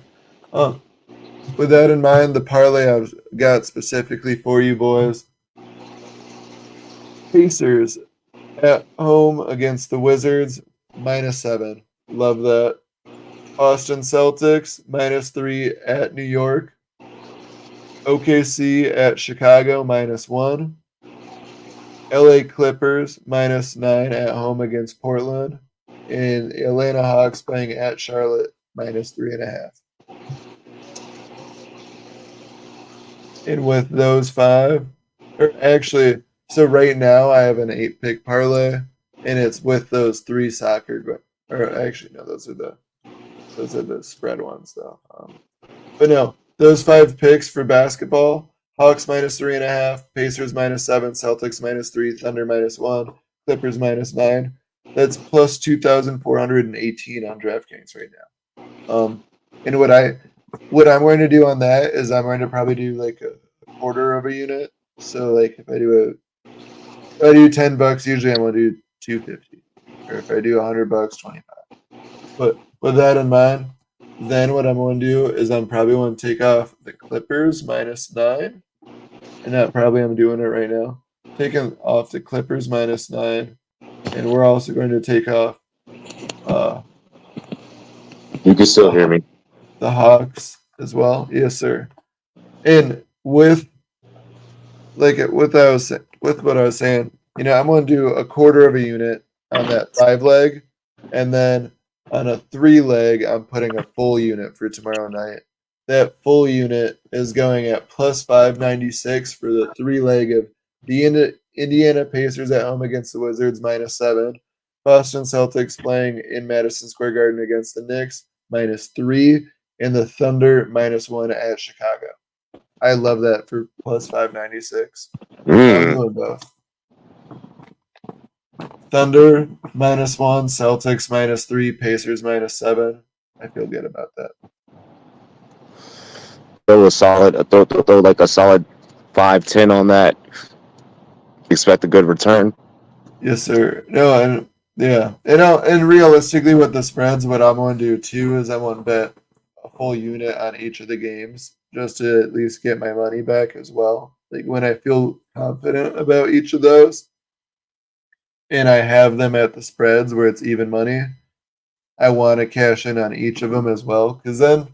With that in mind, the parlay I've got specifically for you boys: Pacers at home against the Wizards, -7. Love that. Boston Celtics, -3 at New York. OKC at Chicago, -1. LA Clippers, -9 at home against Portland. And Atlanta Hawks playing at Charlotte, -3.5. And with those 5, so right now I have an 8-pick parlay, and it's with those 3 soccer. Or actually, no, those are the spread ones though. But no, those 5 picks for basketball: Hawks -3.5, Pacers -7, Celtics -3, Thunder -1, Clippers -9. That's plus 2,418 on DraftKings right now. And what I'm going to do on that is I'm going to probably do like a quarter of a unit. So like if I do $10, usually I'm going to do $250. Or if I do $100, 25. But with that in mind, then what I'm going to do is I'm probably going to take off the Clippers -9. And that probably I'm doing it right now. Taking off the Clippers -9. And we're also going to take off You can still hear me. The Hawks as well. Yes, sir. And with what I was saying, I'm going to do a quarter of a unit on that 5 leg. And then on a 3 leg, I'm putting a full unit for tomorrow night. That full unit is going at plus 596 for the 3 leg of the Indiana Pacers at home against the Wizards -7. Boston Celtics playing in Madison Square Garden against the Knicks -3, and the Thunder -1 at Chicago. I love that for plus 596. I'm doing both. Thunder -1, Celtics -3, Pacers -7. I feel good about that. Throw a solid, throw like a solid 5-10 on that. Expect a good return. Yes, sir. No, and yeah, and realistically, with the spreads, what I'm going to do too is I want to bet a full unit on each of the games just to at least get my money back as well. Like when I feel confident about each of those, and I have them at the spreads where it's even money, I want to cash in on each of them as well. Because then,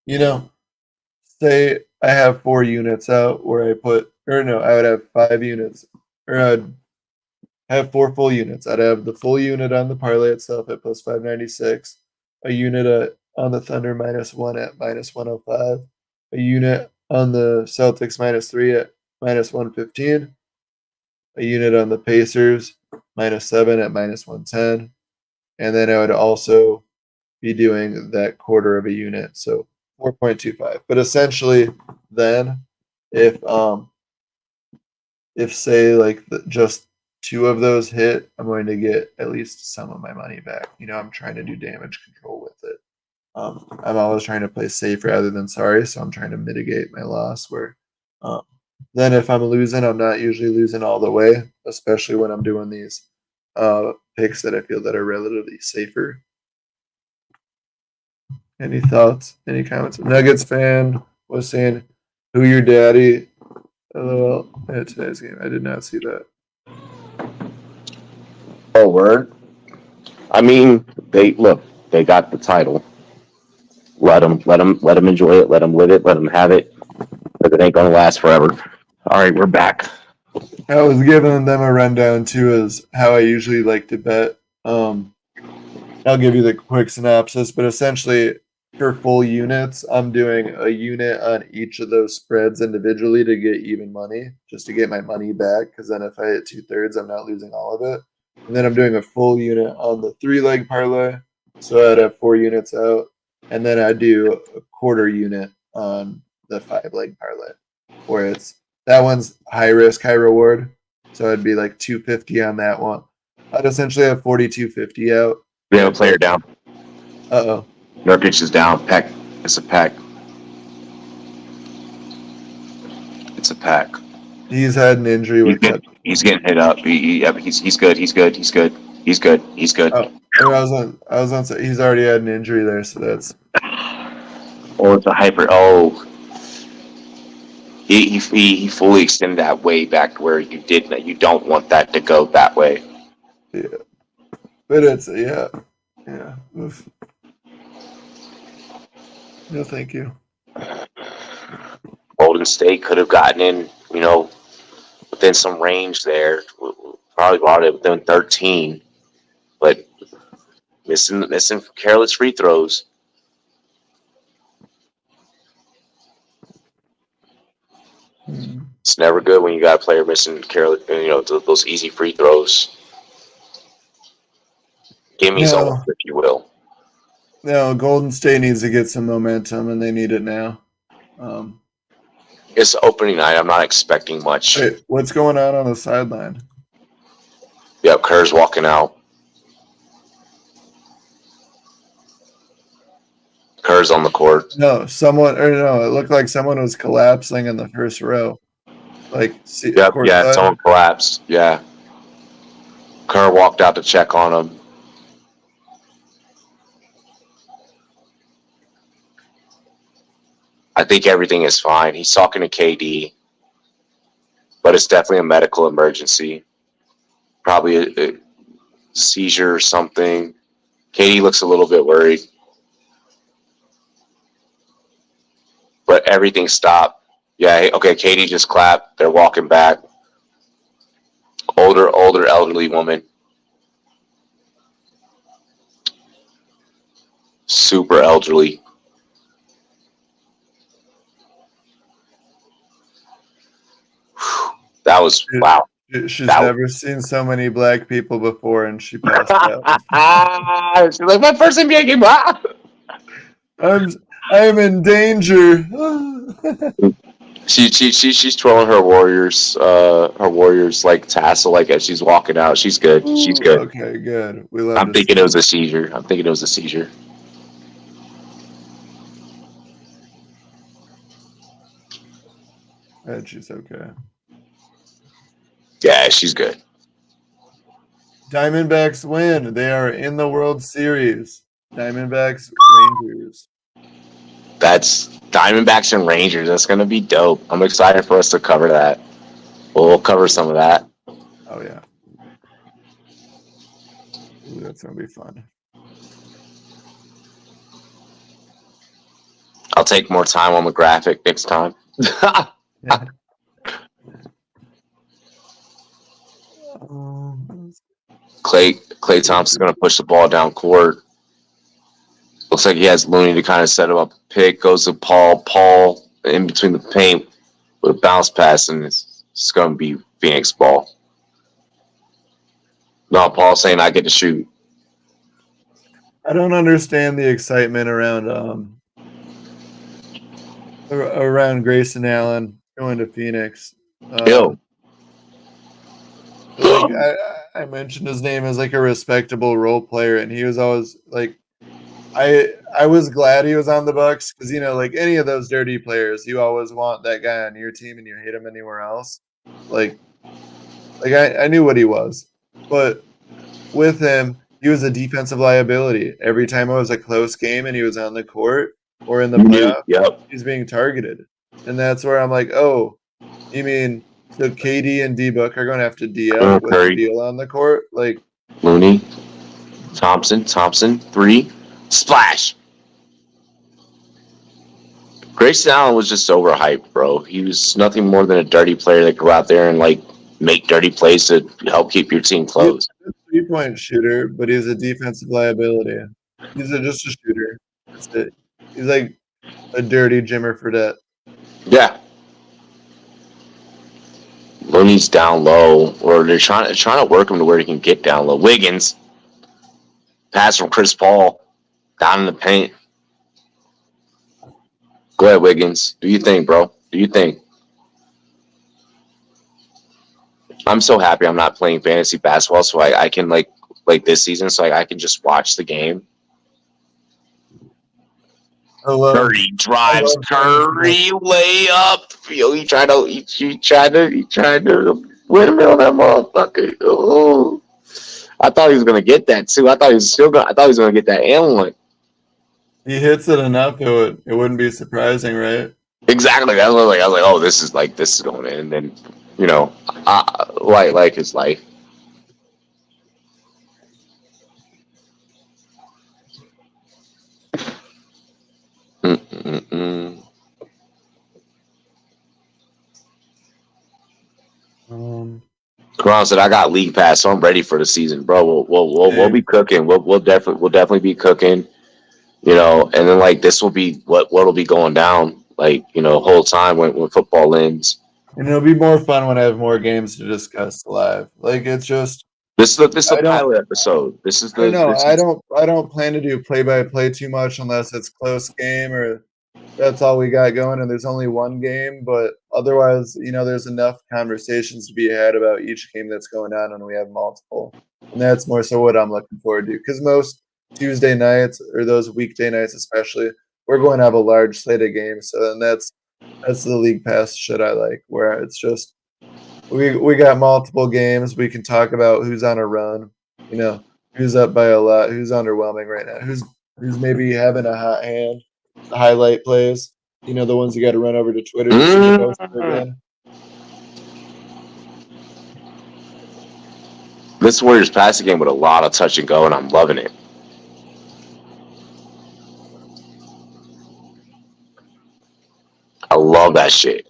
you know, say I have 4 units out where I put, or no, I would have 5 units, or I'd have 4 full units. I'd have the full unit on the parlay itself at plus 596, a unit on the Thunder -1 at -105, a unit on the Celtics -3 at -115, a unit on the Pacers -7 at -110, and then I would also be doing that quarter of a unit, so 4.25. But essentially, then if say like just 2 of those hit, I'm going to get at least some of my money back. I'm trying to do damage control with it. I'm always trying to play safe rather than sorry, so I'm trying to mitigate my loss. Where then if I'm losing, I'm not usually losing all the way, especially when I'm doing these picks that I feel that are relatively safer. Any thoughts? Any comments? Nuggets fan was saying, "Who your daddy?" LOL. At today's game, I did not see that. Oh, word. I mean, they got the title. Let them enjoy it. Let them live it. Let them have it. But it ain't gonna last forever. All right, we're back. I was giving them a rundown too, as how I usually like to bet. I'll give you the quick synopsis, but essentially, for full units, I'm doing a unit on each of those spreads individually to get even money, just to get my money back. Because then if I hit 2/3, I'm not losing all of it. And then I'm doing a full unit on the 3-leg parlay, so I'd have 4 units out, and then I do a quarter unit on the 5-leg parlay, where that one's high risk, high reward. So it'd be like 250 on that one. I'd essentially have 4250 out. We have a player down. Uh-oh. Nurkic is down. Peck. It's a pack. It's a pack. He's had an injury with that. He's getting hit up. He's good. He's good. He's good. He's good. He's good. Oh, I was on. He's already had an injury there, so that's. Oh, it's a hyper. Oh, he fully extended that way back to where you did. You don't want that to go that way. Yeah, but it's yeah. Oof. No, thank you. Golden State could have gotten in, within some range there. Probably brought it within 13, but missing careless free throws. It's never good when you got a player missing careless, those easy free throws. Gimme's almost, if you will. No, Golden State needs to get some momentum, and they need it now. It's opening night. I'm not expecting much. Wait, what's going on the sideline? Yeah, Kerr's walking out. Kerr's on the court. No, it looked like someone was collapsing in the first row. Someone collapsed. Yeah. Kerr walked out to check on him. I think everything is fine. He's talking to KD, but it's definitely a medical emergency. Probably a seizure or something. KD looks a little bit worried, but everything stopped. Yeah, okay, KD just clapped. They're walking back. Older elderly woman. Super elderly. That was wow. She's That never seen so many black people before, and she passed out. she's like my first NBA game. Ah! I'm I'm in danger. She's twirling her Warriors like tassel like as she's walking out. She's good. She's Ooh, good. okay, good. We love I'm to see thinking it was it. a seizure. I'm thinking it was a seizure. And she's okay. Yeah, she's good. Diamondbacks win. They are in the World Series. Diamondbacks, Rangers. That's Diamondbacks and Rangers. That's gonna be dope. I'm excited for us to cover that. We'll cover some of that. Oh yeah. Ooh, that's gonna be fun. I'll take more time on the graphic next time. Yeah. Clay Thompson's gonna push the ball down court. Looks like he has Looney to kind of set him up. Pick goes to Paul. Paul in between the paint with a bounce pass, and it's going to be Phoenix ball. No, Paul saying I get to shoot. I don't understand the excitement around Grayson Allen going to Phoenix. Ew. Like I mentioned his name as like a respectable role player, and he was always like I was glad he was on the Bucks because like any of those dirty players, you always want that guy on your team and you hate him anywhere else. Like I knew what he was, but with him, he was a defensive liability. Every time it was a close game and he was on the court or in the You knew. playoff, Yep. he's being targeted, and that's where I'm like, oh, you mean so KD and D Book are going to have to D up with Curry, Beal on the court? Like, Looney, Thompson, three, splash. Grayson Allen was just overhyped, bro. He was nothing more than a dirty player that go out there and like make dirty plays to help keep your team he's close. a 3-point shooter, but he's a defensive liability. Just a shooter. That's it. He's like a dirty Jimmer Fredette. Yeah. Looney's down low, or they're trying to work him to where he can get down low. Wiggins, pass from Chris Paul, down in the paint. Go ahead, Wiggins. Do you think, bro? Do you think? I'm so happy I'm not playing fantasy basketball, so I can like this season, so I can just watch the game. Curry I drives, love fantasy Curry layup. Yo, he tried to windmill that motherfucker. Oh, I thought he was gonna get that too. I thought he was gonna get that and one. He hits it enough, it wouldn't be surprising, right? Exactly. I was like, oh, this is going in, and then like his life. Mm-mm-mm. Karan said, "I got league pass, so I'm ready for the season, bro. We'll be cooking. We'll definitely be cooking. And then like this will be what'll be going down like whole time when football ends. And it'll be more fun when I have more games to discuss live. Like it's just This is the I don't pilot episode. This is I the know this is I don't plan to do play by play too much unless it's close game or that's all we got going and there's only one game. But otherwise, there's enough conversations to be had about each game that's going on when we have multiple. And that's more so what I'm looking forward to. Because most Tuesday nights or those weekday nights especially, we're going to have a large slate of games. So then that's the league pass shit I like, where it's just we got multiple games. We can talk about who's on a run, who's up by a lot, who's underwhelming right now, who's maybe having a hot hand, the highlight plays, the ones you got to run over to Twitter to see the post again. this Warriors passing game with a lot of touch and go, and I'm loving it. I love that shit.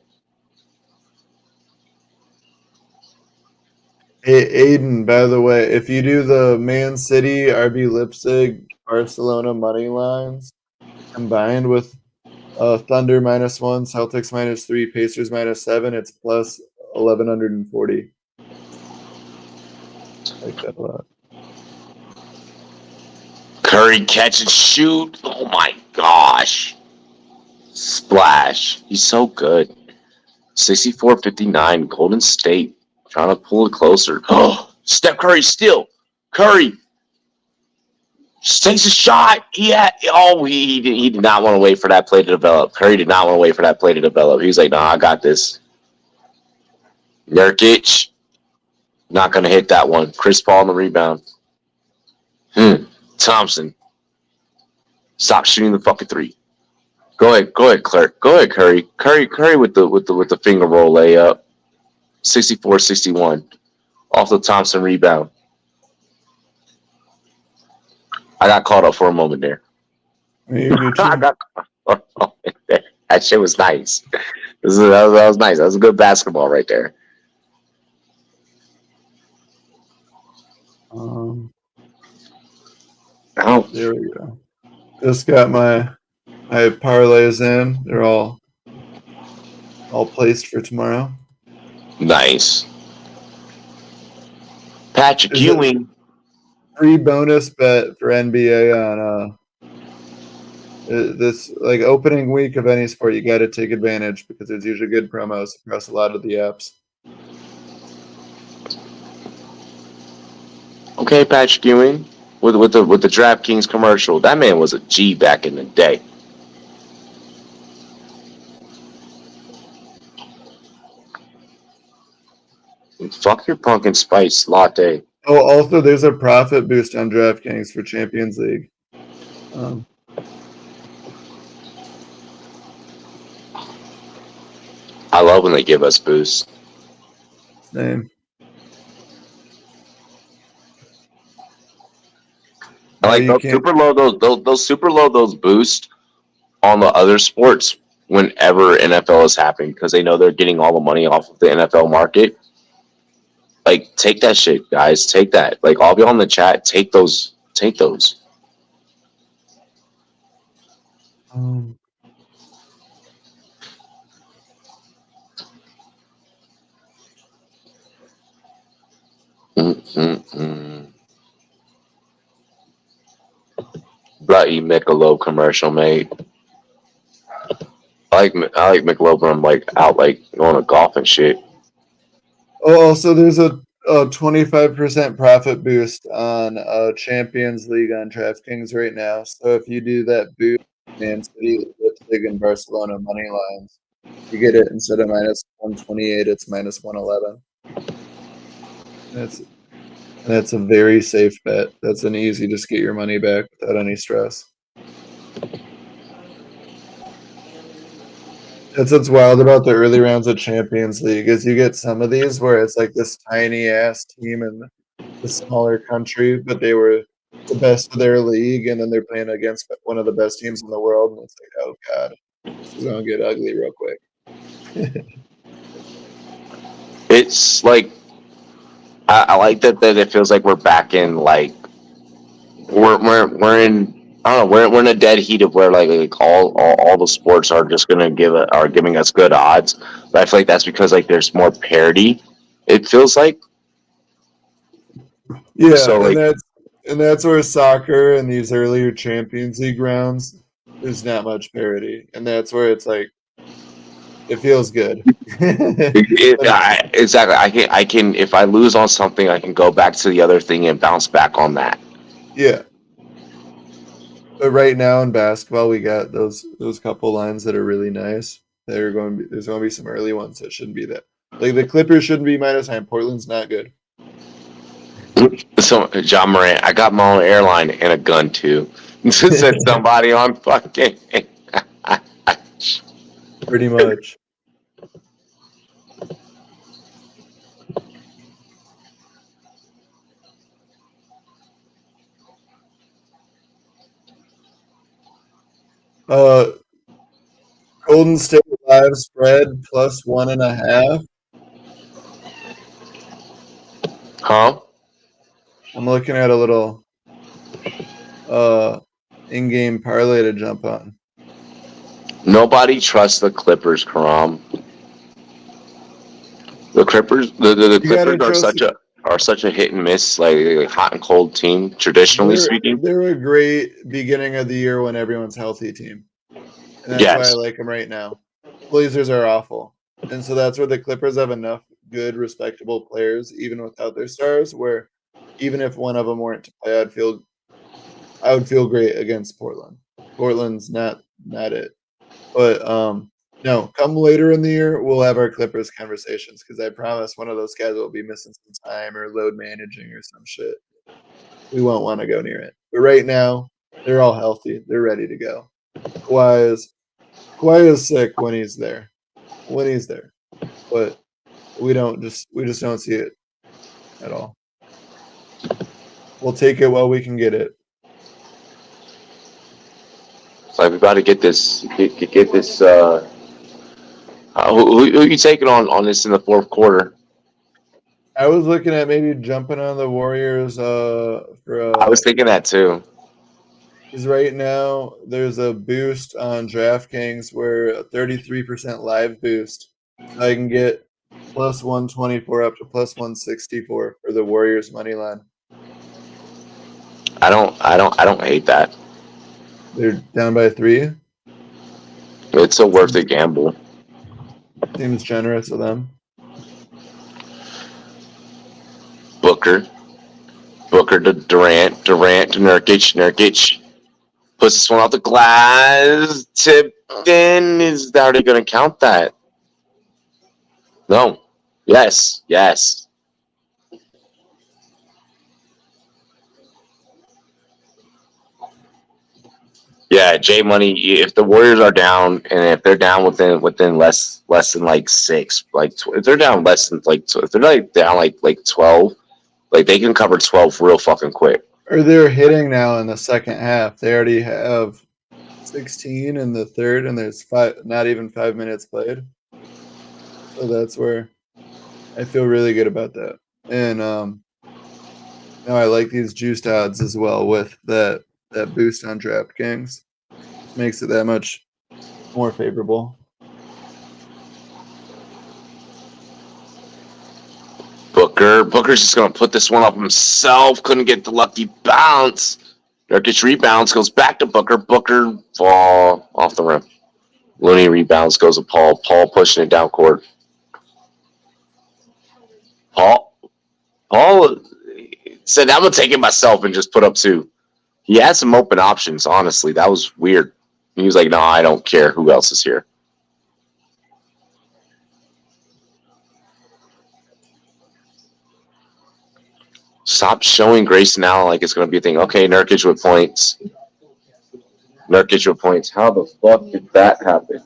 Hey, Aiden, by the way, if you do the Man City, RB Leipzig, Barcelona money lines combined with Thunder -1, Celtics -3, Pacers -7, it's plus 1140. I like that a lot. Curry catch and shoot. Oh my gosh. Splash. He's so good. 64-59, Golden State. Trying to pull it closer. Oh, Steph Curry still. Curry just takes a shot. He did not want to wait for that play to develop. Curry did not want to wait for that play to develop. He was like, nah, I got this. Nurkic, not going to hit that one. Chris Paul on the rebound. Thompson, stop shooting the fucking three. Go ahead, Clark. Go ahead, Curry. Curry with the finger roll layup. 64-61. Off the Thompson rebound. I got caught up for a moment there. I got that shit was nice. That was nice. That was a good basketball right there. There we go. Just got my parlays in. They're all placed for tomorrow. Nice. Patrick Ewing. Free bonus bet for NBA on this like opening week of any sport. You got to take advantage because there's usually good promos across a lot of the apps. Okay, Patrick Ewing with the DraftKings commercial. That man was a G back in the day. Fuck your pumpkin spice latte. Oh, also there's a profit boost on DraftKings for Champions League. I love when they give us boosts. Same. I like those super low those boosts on the other sports whenever NFL is happening because they know they're getting all the money off of the NFL market. Like, take that shit, guys. Take that. Like, I'll be on the chat. Take those. Take those. Bloody Michelob commercial, mate. I like Michelob when I'm like out like going to golf and shit. Oh, also there's a 25% profit boost on Champions League on DraftKings right now. So if you do that boost, Man City, Leipzig, and Barcelona money lines, you get it instead of -128, it's -111. That's a very safe bet. That's an easy just get your money back without any stress. That's what's wild about the early rounds of Champions League is you get some of these where it's like this tiny ass team in the smaller country, but they were the best of their league, and then they're playing against one of the best teams in the world, and it's like, oh god, this is gonna get ugly real quick. It's like I like that it feels like we're back in like we're in I don't know we're in a dead heat of where like all the sports are just gonna are giving us good odds, but I feel like that's because like there's more parity. It feels like Yeah, and that's where soccer and these earlier Champions League rounds, there's not much parity, and that's where it's like it feels good. Exactly. I can if I lose on something, I can go back to the other thing and bounce back on that. Yeah. But right now in basketball, we got those couple lines that are really nice. There's going to be some early ones that shouldn't be that. Like the Clippers shouldn't be -9. Portland's not good. So John Morant, I got my own airline and a gun too. Said somebody on fucking. Pretty much. Golden State live spread +1.5. Huh? I'm looking at a little in-game parlay to jump on. Nobody trusts the Clippers, Karam. The Clippers, the You gotta Clippers trust. are such a hit and miss, like hot and cold team, traditionally speaking. They're a great beginning of the year when everyone's healthy team, and that's why I Yes. like them right now. Blazers are awful, and so that's where the Clippers have enough good, respectable players, even without their stars. Where even if one of them weren't to play, I would feel great against Portland. Portland's not it, but no. Come later in the year, we'll have our Clippers conversations because I promise one of those guys will be missing some time or load managing or some shit. We won't want to go near it. But right now, they're all healthy. They're ready to go. Kawhi is sick when he's there. When he's there. But we just don't see it at all. We'll take it while we can get it. It's like we got to get this. Get this. Who you taking on this in the fourth quarter? I was looking at maybe jumping on the Warriors for I was thinking that too. because right now there's a boost on DraftKings where a 33% live boost. So I can get plus 124 up to plus 164 for the Warriors money line. I don't hate that. They're down by 3. It's a worth it gamble. Seems generous of them. Booker to Durant to Nurkic. Puts this one off the glass. Tipped in. Is that already going to count that? No. Yes. Yeah, J Money. If the Warriors are down, and if they're down within less than like 6, if they're down less than if they're like down like 12, like they can cover 12 real fucking quick. Or they're hitting now in the second half. They already have 16 in the third, and there's not even 5 minutes played. So that's where I feel really good about that. And now I like these juiced odds as well with that boost on DraftKings. Makes it that much more favorable. Booker's just gonna put this one up himself. Couldn't get the lucky bounce. Nurkic rebounds, goes back to Booker. Booker fall off the rim. Looney rebounds, goes to Paul. Paul pushing it down court. Paul said, "I'm gonna take it myself and just put up 2." He had some open options. Honestly, that was weird. He was like, "No, I don't care who else is here." Stop showing Grayson Allen like it's going to be a thing. Okay, Nurkic with points. How the fuck did that happen?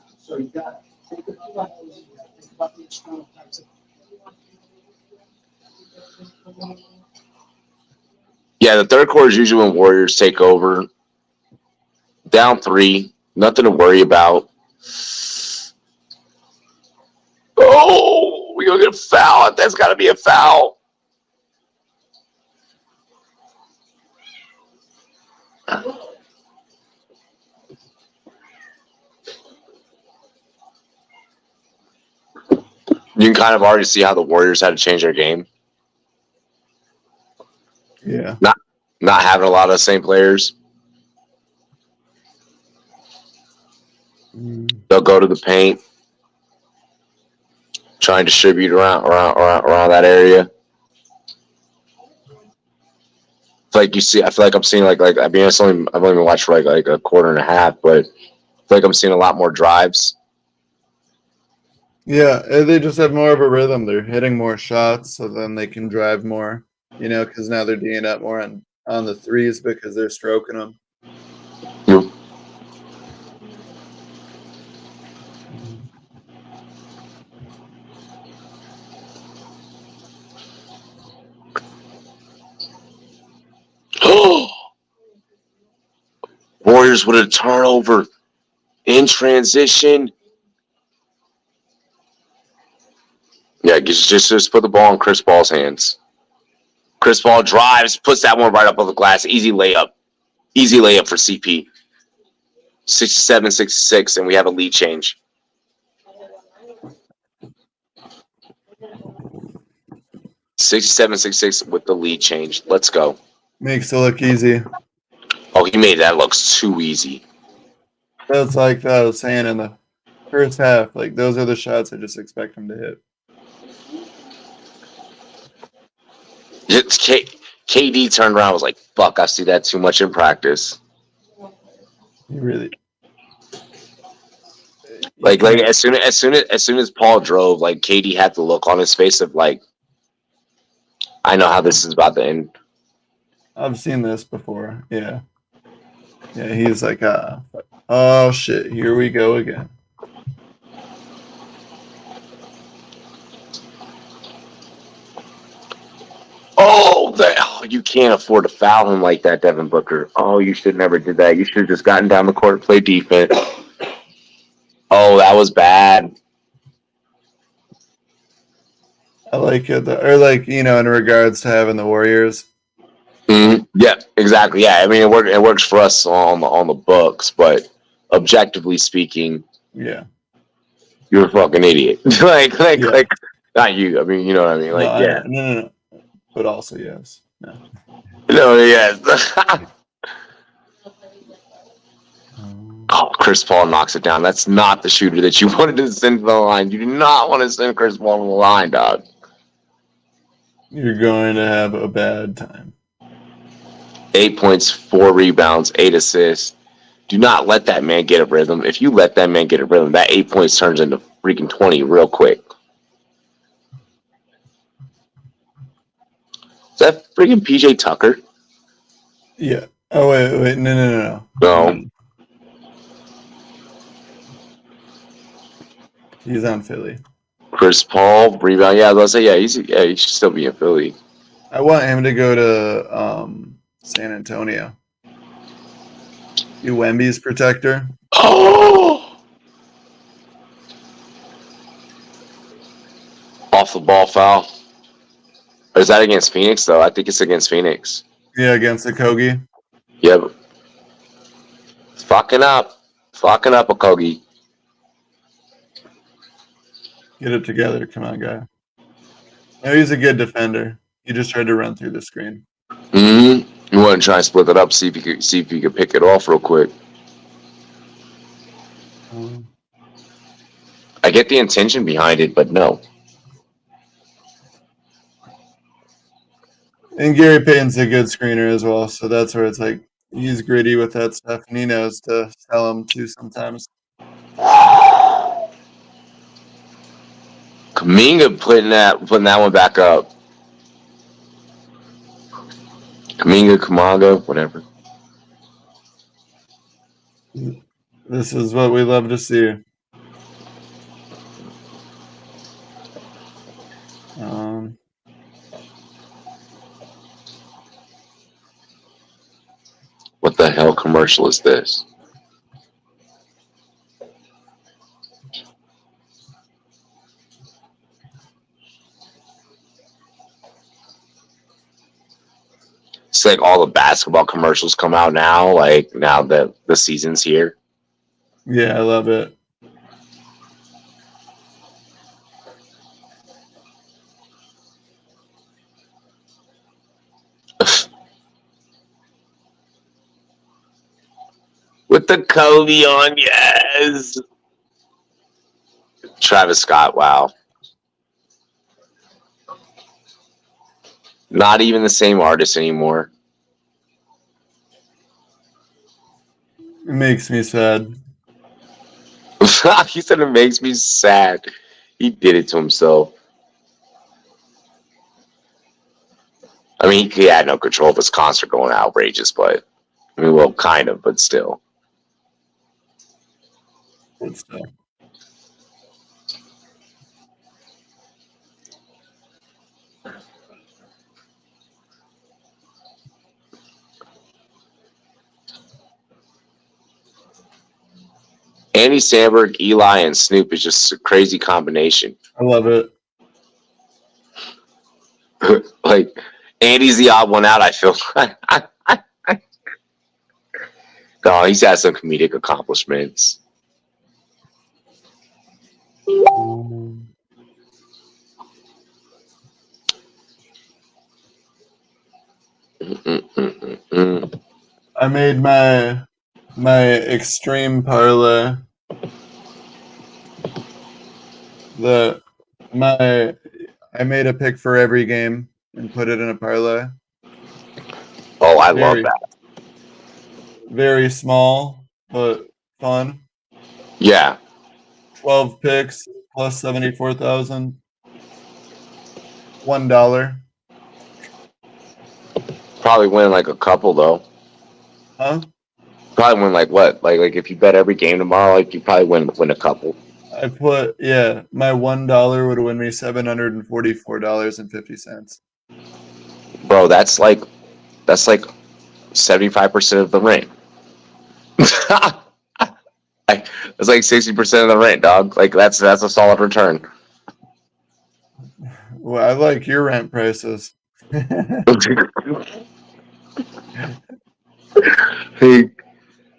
Yeah, the third quarter is usually when Warriors take over. Down 3, nothing to worry about. Oh, we're going to get a foul. That's got to be a foul. You can kind of already see how the Warriors had to change their game. Yeah. Not having a lot of the same players. They'll go to the paint, try and distribute around that area. Like you see, I feel like I'm seeing like I mean, I've only been watching for like a quarter and a half, but I feel like I'm seeing a lot more drives. Yeah, they just have more of a rhythm. They're hitting more shots, so then they can drive more. Because now they're D'ing up more on the threes because they're stroking them. Yep. Warriors with a turnover in transition. Yeah, just put the ball in Chris Paul's hands. Chris Paul drives, puts that one right up on the glass. Easy layup. Easy layup for CP. 67-66, and we have a lead change. $67-66 with the lead change. Let's go. Makes it look easy. Oh, he made that look too easy. That's like I was saying in the first half. Like those are the shots I just expect him to hit. KD turned around and was like, fuck, I see that too much in practice. He really like as soon as Paul drove, like KD had the look on his face of like, I know how this is about to end. I've seen this before. Yeah. Yeah, he's like, oh shit, here we go again. Oh, you can't afford to foul him like that, Devin Booker. Oh, you should never did that. You should have just gotten down the court and played defense. Oh, that was bad. I like it, or like in regards to having the Warriors. Mm-hmm. Yeah, exactly. Yeah, I mean it works for us on the books, but objectively speaking, yeah, you're a fucking idiot. like not you. I mean, you know what I mean. Like no. But also yes, no. No, yes. Oh, Chris Paul knocks it down. That's not the shooter that you wanted to send to the line. You do not want to send Chris Paul to the line, dog. You're going to have a bad time. 8 points, 4 rebounds, 8 assists. Do not let that man get a rhythm. If you let that man get a rhythm, that 8 points turns into freaking 20 real quick. Is that freaking PJ Tucker? Yeah. Oh, wait. No. No. He's on Philly. Chris Paul, rebound. Yeah, I was going to say, he should still be in Philly. I want him to go to San Antonio. You Wemby's protector. Oh! Off the ball foul. Or is that against Phoenix, though? I think it's against Phoenix. Yeah, against Okogie. Yep. Fucking up, Okogie. Get it together. Come on, guy. No, he's a good defender. He just tried to run through the screen. Mm-hmm. You want to try and split it up, see if you could pick it off real quick. I get the intention behind it, but no. And Gary Payton's a good screener as well, so that's where it's like he's gritty with that stuff, and he knows to sell him too sometimes. Kuminga putting that one back up. Kuminga, whatever. This is what we love to see. What the hell commercial is this? It's like all the basketball commercials come out now, like now that the season's here. Yeah, I love it. With the Kobe on, yes. Travis Scott, wow. Not even the same artist anymore. It makes me sad. He said it makes me sad. He did it to himself. I mean, he had no control of his concert going outrageous, but I mean, well, kind of, but still. Andy Samberg, Eli, and Snoop is just a crazy combination. I love it. Like, And he's the odd one out, I feel. No, he's had some comedic accomplishments. Mm-mm-mm-mm. I made my extreme parlay. I made a pick for every game and put it in a parlay. Oh, I love Very that. very small but fun. Yeah, 12 picks plus 74,000. $1. probably win like a couple though. Huh? Probably win like what? Like if you bet every game tomorrow, like you probably win a couple. I put my $1 would win me $744.50. Bro, that's like 75% of the rent. That's like 60% of the rent, dog. Like that's a solid return. Well, I like your rent prices. Hey,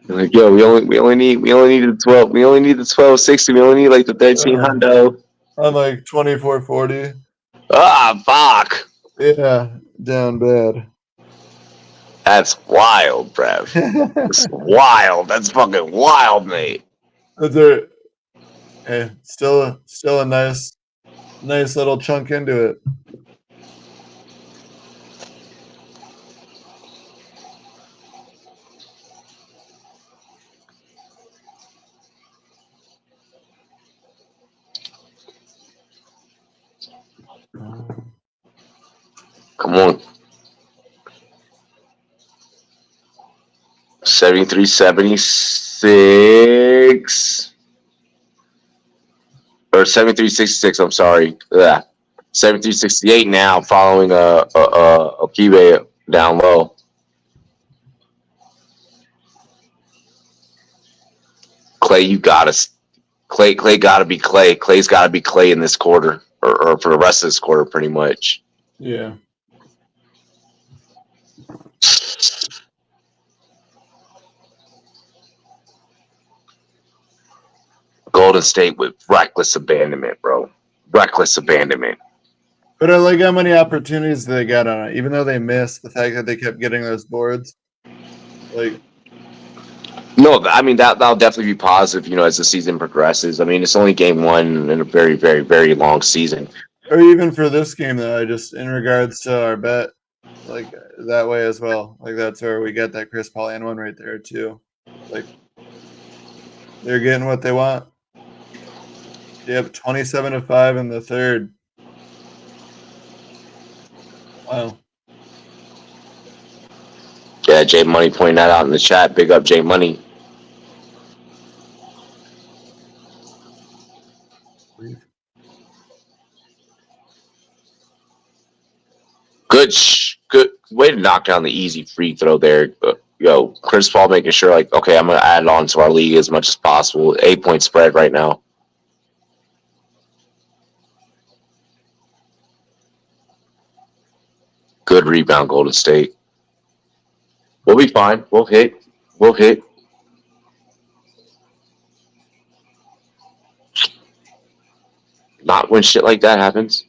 like yo, we only need the 1260. We only need like the 1300. I'm like 24.40. Ah, fuck. Yeah, down bad. That's wild, Brev. That's wild. That's fucking wild, mate. That's it. Hey, still a nice little chunk into it. Come on. 7376 or 7366. I'm sorry. Yeah. 7368 now following a Kibe down low. Clay, you gotta Clay gotta be Clay. Clay's gotta be Clay in this quarter. Or for the rest of this quarter pretty much. Yeah. Golden State with reckless abandonment, bro. Reckless abandonment. But I like how many opportunities they got on it, even though they missed the fact that they kept getting those boards. Like, No, I mean that'll definitely be positive, as the season progresses. I mean, it's only game one in a very, very, very long season. or even for this game, though, I just in regards to our bet, like that way as well. Like that's where we get that Chris Paul and one right there too. Like they're getting what they want. Yep, 27-5 in the third. Wow. Yeah, J Money pointing that out in the chat. Big up J Money. Good way to knock down the easy free throw there. Chris Paul making sure like, okay, I'm gonna add it on to our league as much as possible. 8-point spread right now. Good rebound, Golden State. We'll be fine. We'll hit. Not when shit like that happens.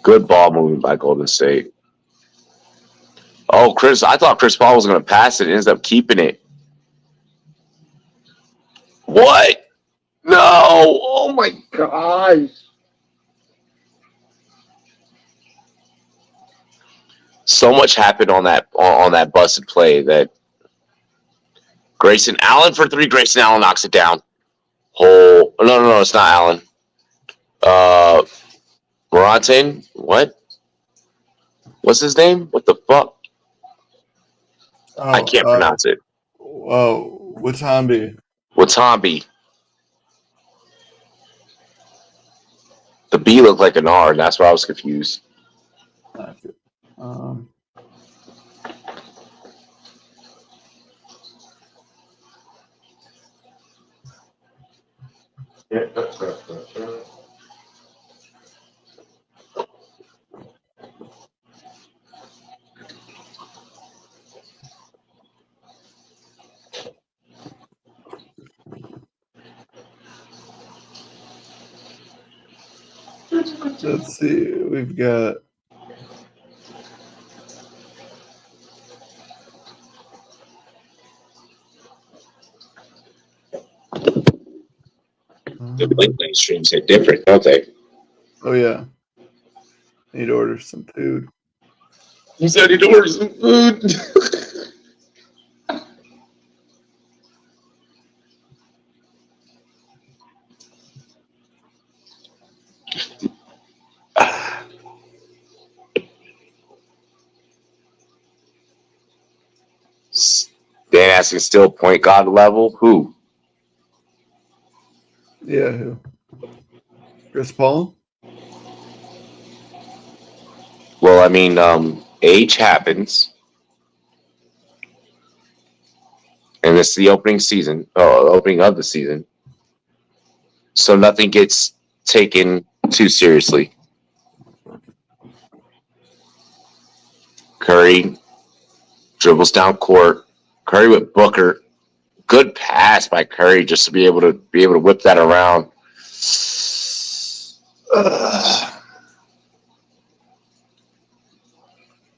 Good ball movement by Golden State. Oh, I thought Chris Paul was going to pass it. Ends up keeping it. What? No! Oh my gosh! So much happened on that busted play that Grayson Allen for three. Grayson Allen knocks it down. Oh no! It's not Allen. Morantin. What? What's his name? What the fuck? I can't pronounce it. Watambi. Watambi. The B looked like an R. That's why I was confused. Let's see. We've got The late night streams hit different, don't they? oh yeah. Need to order some food. He said he'd order some food. Dan asking still point guard level. Who? Yeah, who? Chris Paul? Well, I mean, age happens, and it's the opening season. Oh, opening of the season, so nothing gets taken too seriously. Curry dribbles down court. Curry with Booker. Good pass by Curry just to be able to whip that around.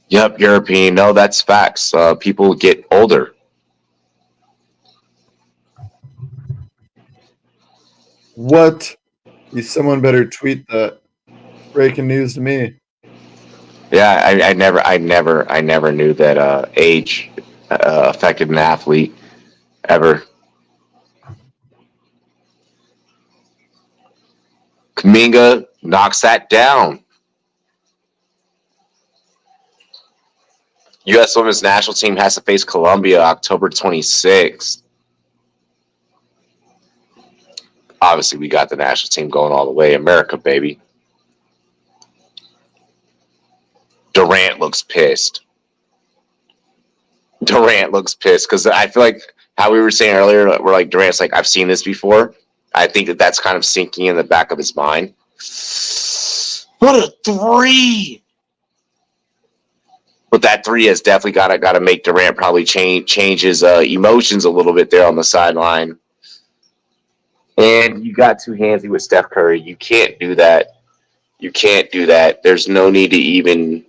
Yep, European. No, that's facts. People get older. What? Someone better tweet that. Breaking news to me. Yeah, I never knew that age affected an athlete ever. Kuminga knocks that down. U.S. Women's National Team has to face Colombia October 26th. Obviously, we got the national team going all the way. America, baby. Durant looks pissed. Durant looks pissed because I feel like how we were saying earlier, we're like, Durant's like, I've seen this before. I think that that's kind of sinking in the back of his mind. What a three! But that three has definitely got to make Durant probably change his emotions a little bit there on the sideline. And you got too handsy with Steph Curry. You can't do that. You can't do that. There's no need to even.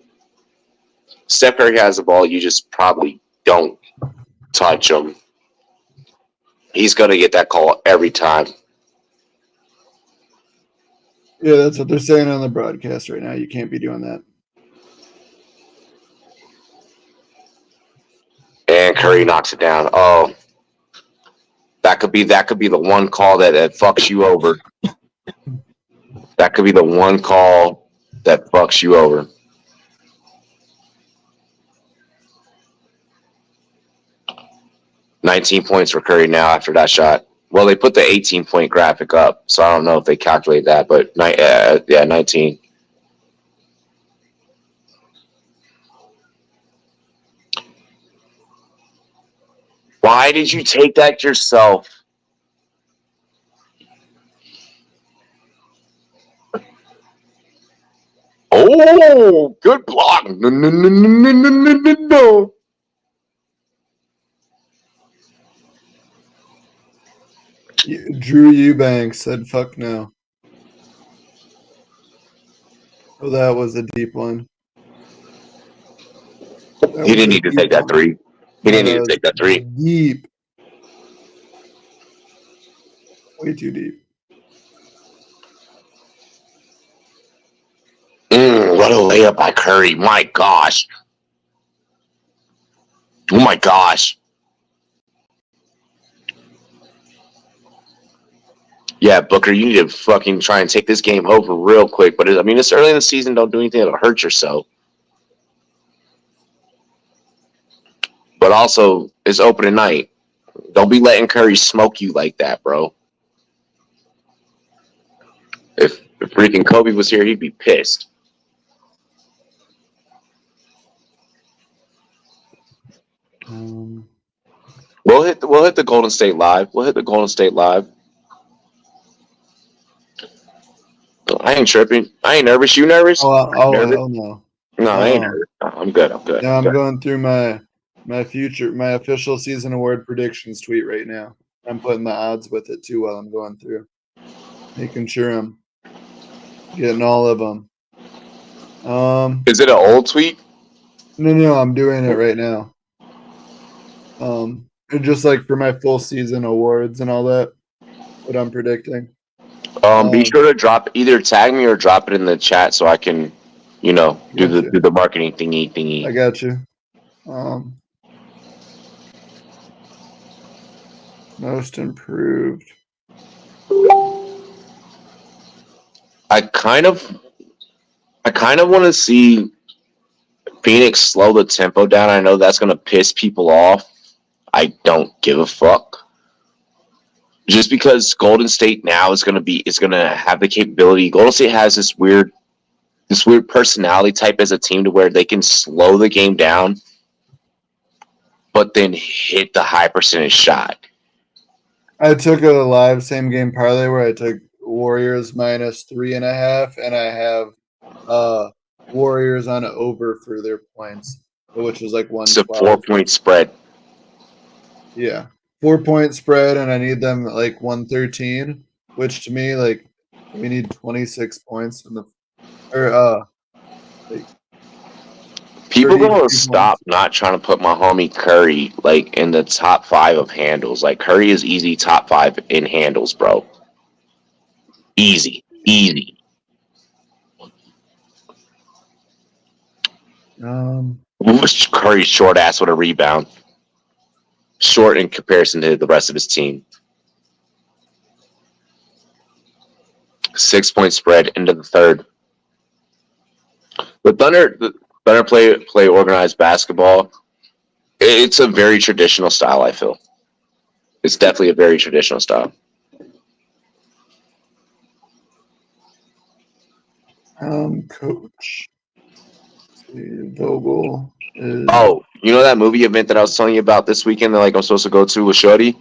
Steph Curry has the ball. You just probably don't touch him. He's going to get that call every time. Yeah, that's what they're saying on the broadcast right now. You can't be doing that. And Curry knocks it down. Oh, that could be the one call that fucks you over. That could be the one call that fucks you over. $19 points for Curry now after that shot. Well, they put the 18-point graphic up, so I don't know if they calculate that, but yeah, 19. Why did you take that yourself? Oh, good block. No. Drew Eubanks said, fuck no. Oh, that was a deep one. He didn't need to take that three. He didn't need to take that three. Deep. Way too deep. What a layup by Curry. My gosh. Oh, my gosh. Yeah, Booker, you need to fucking try and take this game over real quick. But, it's early in the season. Don't do anything that'll hurt yourself. But also, it's opening night. Don't be letting Curry smoke you like that, bro. If freaking Kobe was here, he'd be pissed. We'll hit the Golden State Live. I ain't tripping. I ain't nervous. You nervous? Nervous? Hell no. No, I ain't nervous. No, I'm good. I'm good. Yeah, I'm I'm good. going through my official season award predictions tweet right now. I'm putting the odds with it too while I'm going through, making sure I'm getting all of them. Is it an old tweet? No, I'm doing it right now. And just like for my full season awards and all that, what I'm predicting. Be sure to either tag me or drop it in the chat so I can, do the marketing thingy. I got you. Most improved. I kind of want to see Phoenix slow the tempo down. I know that's gonna piss people off. I don't give a fuck. Just because Golden State now is gonna have the capability. Golden State has this weird personality type as a team to where they can slow the game down, but then hit the high percentage shot. I took a live same game parlay where I took Warriors -3.5, and I have Warriors on over for their points, which was like 112. It's a 4-point spread. Yeah, 4-point spread, and I need them at like 113, which to me, like, we need 26 points in the like People 32 gonna stop not trying to put my homie Curry like in the top 5 of handles. Like Curry is easy top 5 in handles, bro. Easy. Curry's short ass with a rebound. Short in comparison to the rest of his team. 6-point spread into the third. The Thunder play organized basketball. It's a very traditional style, I feel. It's definitely a very traditional style. Coach Vogel is... Oh, you know that movie event that I was telling you about this weekend that like I'm supposed to go to with Shorty?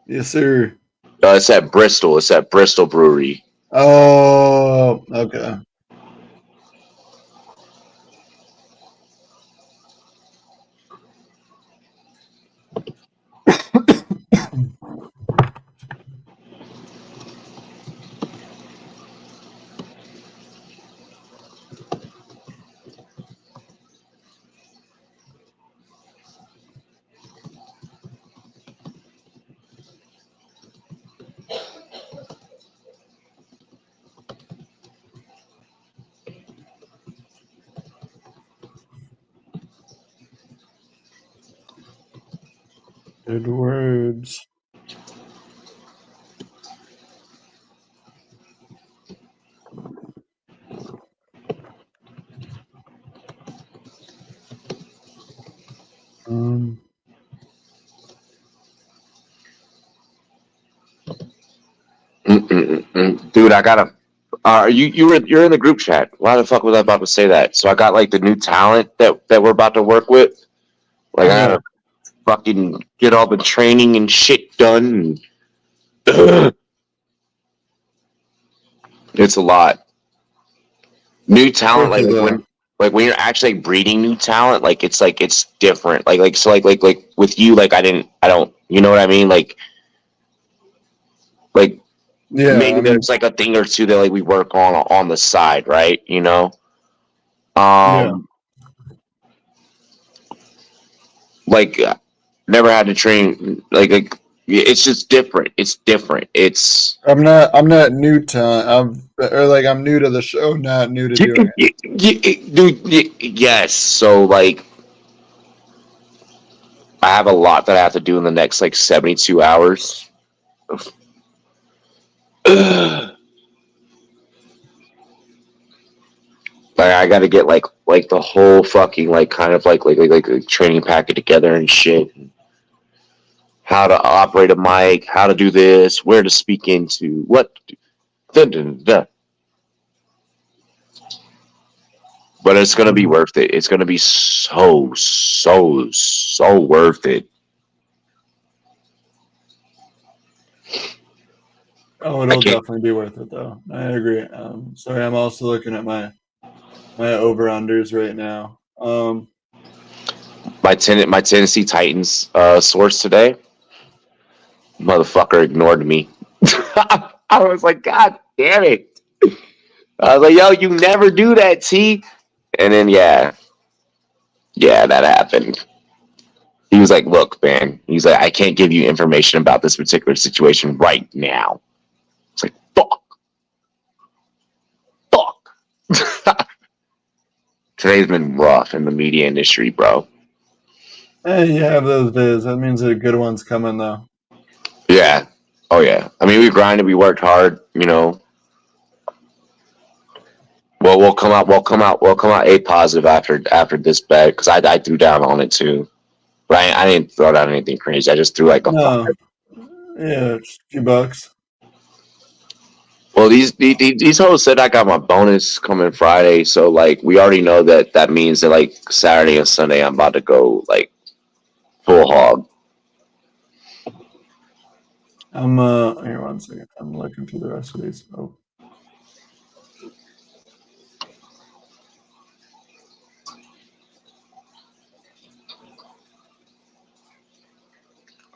Yes, sir. It's at Bristol. It's at Bristol Brewery. Oh, okay. Good words. Dude, I gotta. You're in the group chat. Why the fuck was I about to say that? So I got like the new talent that we're about to work with. Like I gotta fucking get all the training and shit done. It's a lot. New talent, like when you're actually breeding new talent, like it's different. Like so like with you, like I don't. You know what I mean? Like Yeah, maybe there's like a thing or two that like we work on the side, right? You know. Like never had to train like it's just different. It's different. I'm not new to I'm new to the show, not new to doing it. Dude, yes. So like I have a lot that I have to do in the next like 72 hours. Like I got to get like the whole fucking like kind of like a training packet together and shit. How to operate a mic, how to do this, where to speak into, what. But it's gonna be worth it. It's gonna be so worth it. Oh, it'll definitely be worth it, though. I agree. Sorry, I'm also looking at my over-unders right now. My Tennessee Titans source today, motherfucker ignored me. I was like, God damn it. I was like, yo, you never do that, T. And then, yeah, that happened. He was like, look, man. He's like, I can't give you information about this particular situation right now. It's like, fuck. Today's been rough in the media industry, bro. Hey, you have those days. That means a good one's coming, though. Yeah. Oh, yeah. I mean, we grinded. We worked hard, you know. Well, we'll come out A positive after this bet because I threw down on it too. But I didn't throw down anything crazy. I just threw like a No. 5. Yeah, just a few bucks. Well, these hoes said I got my bonus coming Friday, so like we already know that means that like Saturday and Sunday I'm about to go like full hog. I'm here 1 second. I'm looking through the rest of these. Oh.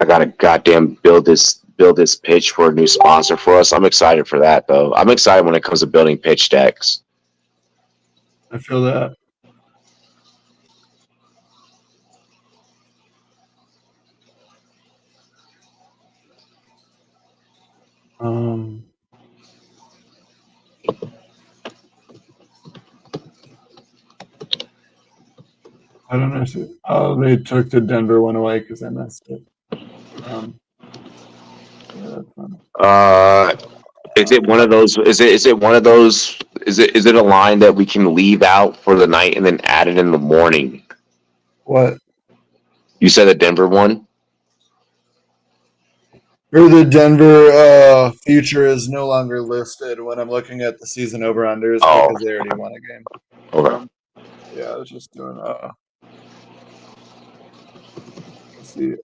I gotta goddamn build this pitch for a new sponsor for us. I'm excited for that though. I'm excited when it comes to building pitch decks. I feel that. I don't know. Oh, they took the Denver one away because I messed it. Yeah, that's fun. Is it one of those? Is it one of those? Is it a line that we can leave out for the night and then add it in the morning? What? You said the Denver one. Or the Denver future is no longer listed when I'm looking at the season over-unders because they already won a game. Okay. Yeah, I was just doing let's see.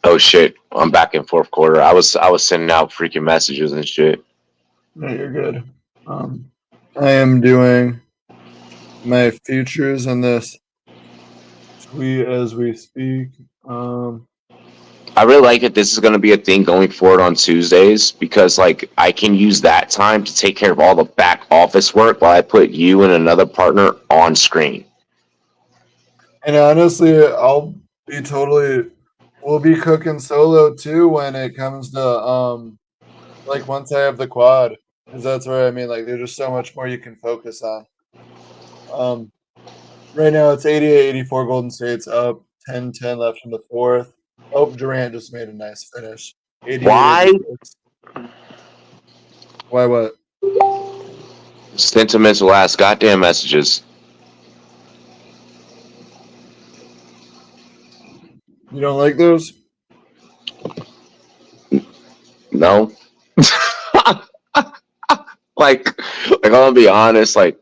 Oh shit! I'm back in fourth quarter. I was sending out freaking messages and shit. No, you're good. I am doing my futures on this tweet as we speak. I really like it. This is going to be a thing going forward on Tuesdays because like I can use that time to take care of all the back office work while I put you and another partner on screen. And honestly, we'll be cooking solo too when it comes to like once I have the quad, because that's where I mean like there's just so much more you can focus on. Right now it's 88-84 Golden State's up, 10-10 left in the fourth. Oh, Durant just made a nice finish. 88. Why? Why what? Sentimental ass goddamn messages. You don't like those? No. like I'm gonna be honest, like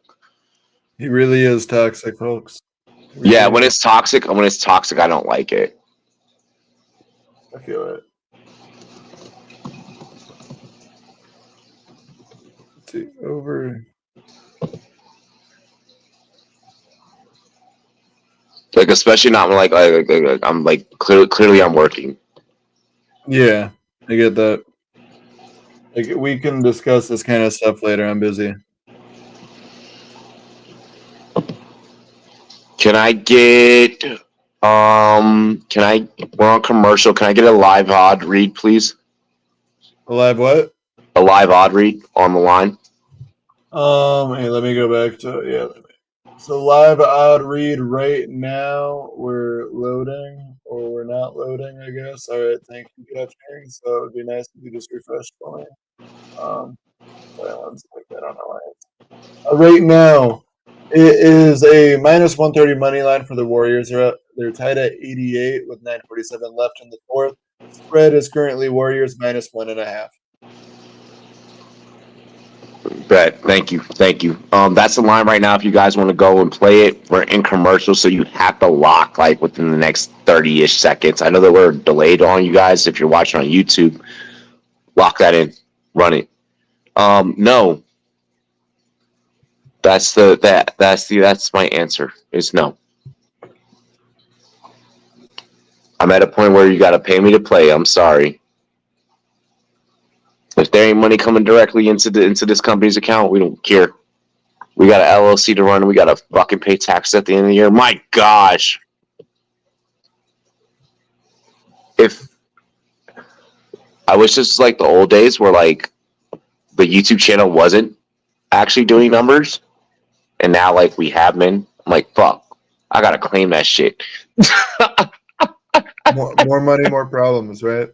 He really is toxic, folks. yeah, when it's toxic, I don't like it. I feel it. Let's see, over. Like especially not when like I'm like clearly I'm working. Yeah, I get that. Like we can discuss this kind of stuff later. I'm busy. Can I get we're on commercial. Can I get a live odd read, please? A live what? A live odd read on the line. Hey, let me go back to So live odd read right now. We're loading, or we're not loading, I guess. All right, thank you, Catherine. So it would be nice if you just refresh for me. Sorry, 1 second. I don't know why. Right now, it is a minus 130 money line for the Warriors. They're tied at 88 with 9:47 left in the fourth. Spread is currently Warriors minus 1.5. Bet. Thank you. That's the line right now. If you guys want to go and play it, we're in commercial, so you have to lock like within the next 30-ish seconds. I know that we're delayed on you guys. If you're watching on YouTube, lock that in, run it. No. That's my answer. Is no. I'm at a point where you got to pay me to play. I'm sorry. If there ain't money coming directly into this company's account, we don't care. We got an LLC to run. We got to fucking pay taxes at the end of the year. My gosh. If I wish this was like the old days where like the YouTube channel wasn't actually doing numbers, and now like we have been. I'm like, fuck, I gotta claim that shit. More money, more problems, right?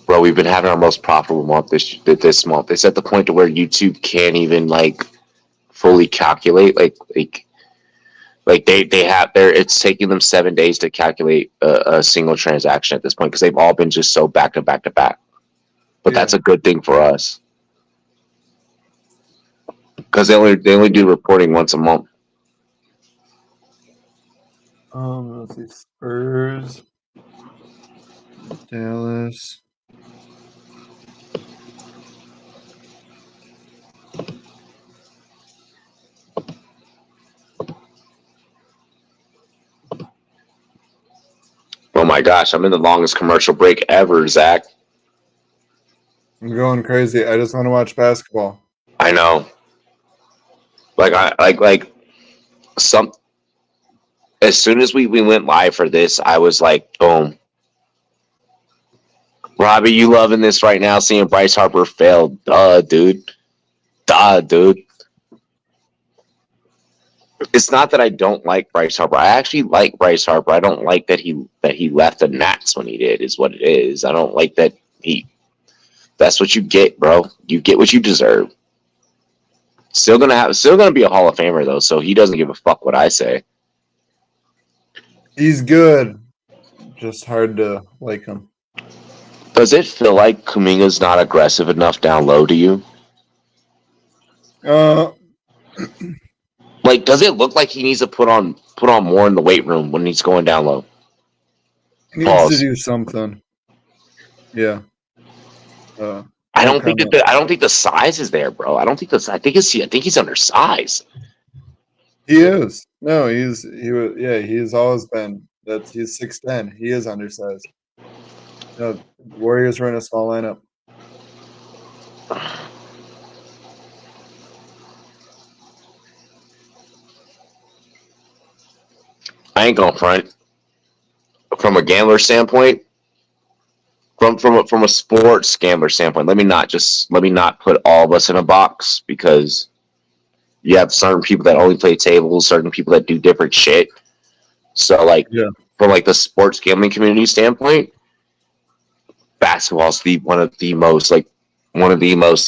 Bro, we've been having our most profitable month this month. It's at the point to where YouTube can't even like fully calculate like they have there. It's taking them 7 days to calculate a single transaction at this point because they've all been just so back to back to back. But that's a good thing for us because they only do reporting once a month. Let's see, Spurs, Dallas. Oh my gosh, I'm in the longest commercial break ever, Zach. I'm going crazy. I just want to watch basketball. I know. Like some. As soon as we went live for this, I was like, boom. Robbie, you loving this right now? Seeing Bryce Harper fail? Duh, dude. It's not that I don't like Bryce Harper. I actually like Bryce Harper. I don't like that he left the Nats when he did. Is what it is. I don't like that he. That's what you get, bro. You get what you deserve. Still gonna be a Hall of Famer though, so he doesn't give a fuck what I say. He's good. Just hard to like him. Does it feel like Kuminga's not aggressive enough down low to you? Like, does it look like he needs to put on more in the weight room when he's going down low? He needs to do something. Yeah. I don't think the size is there, bro. I think he's undersized. He is. No, he's always been. He's 6'10". He is undersized. No, Warriors run a small lineup. I ain't gonna front. From a gambler standpoint, from a sports gambler standpoint, let me not put all of us in a box because you have certain people that only play tables, certain people that do different shit. So from like the sports gambling community standpoint, basketball is one of the most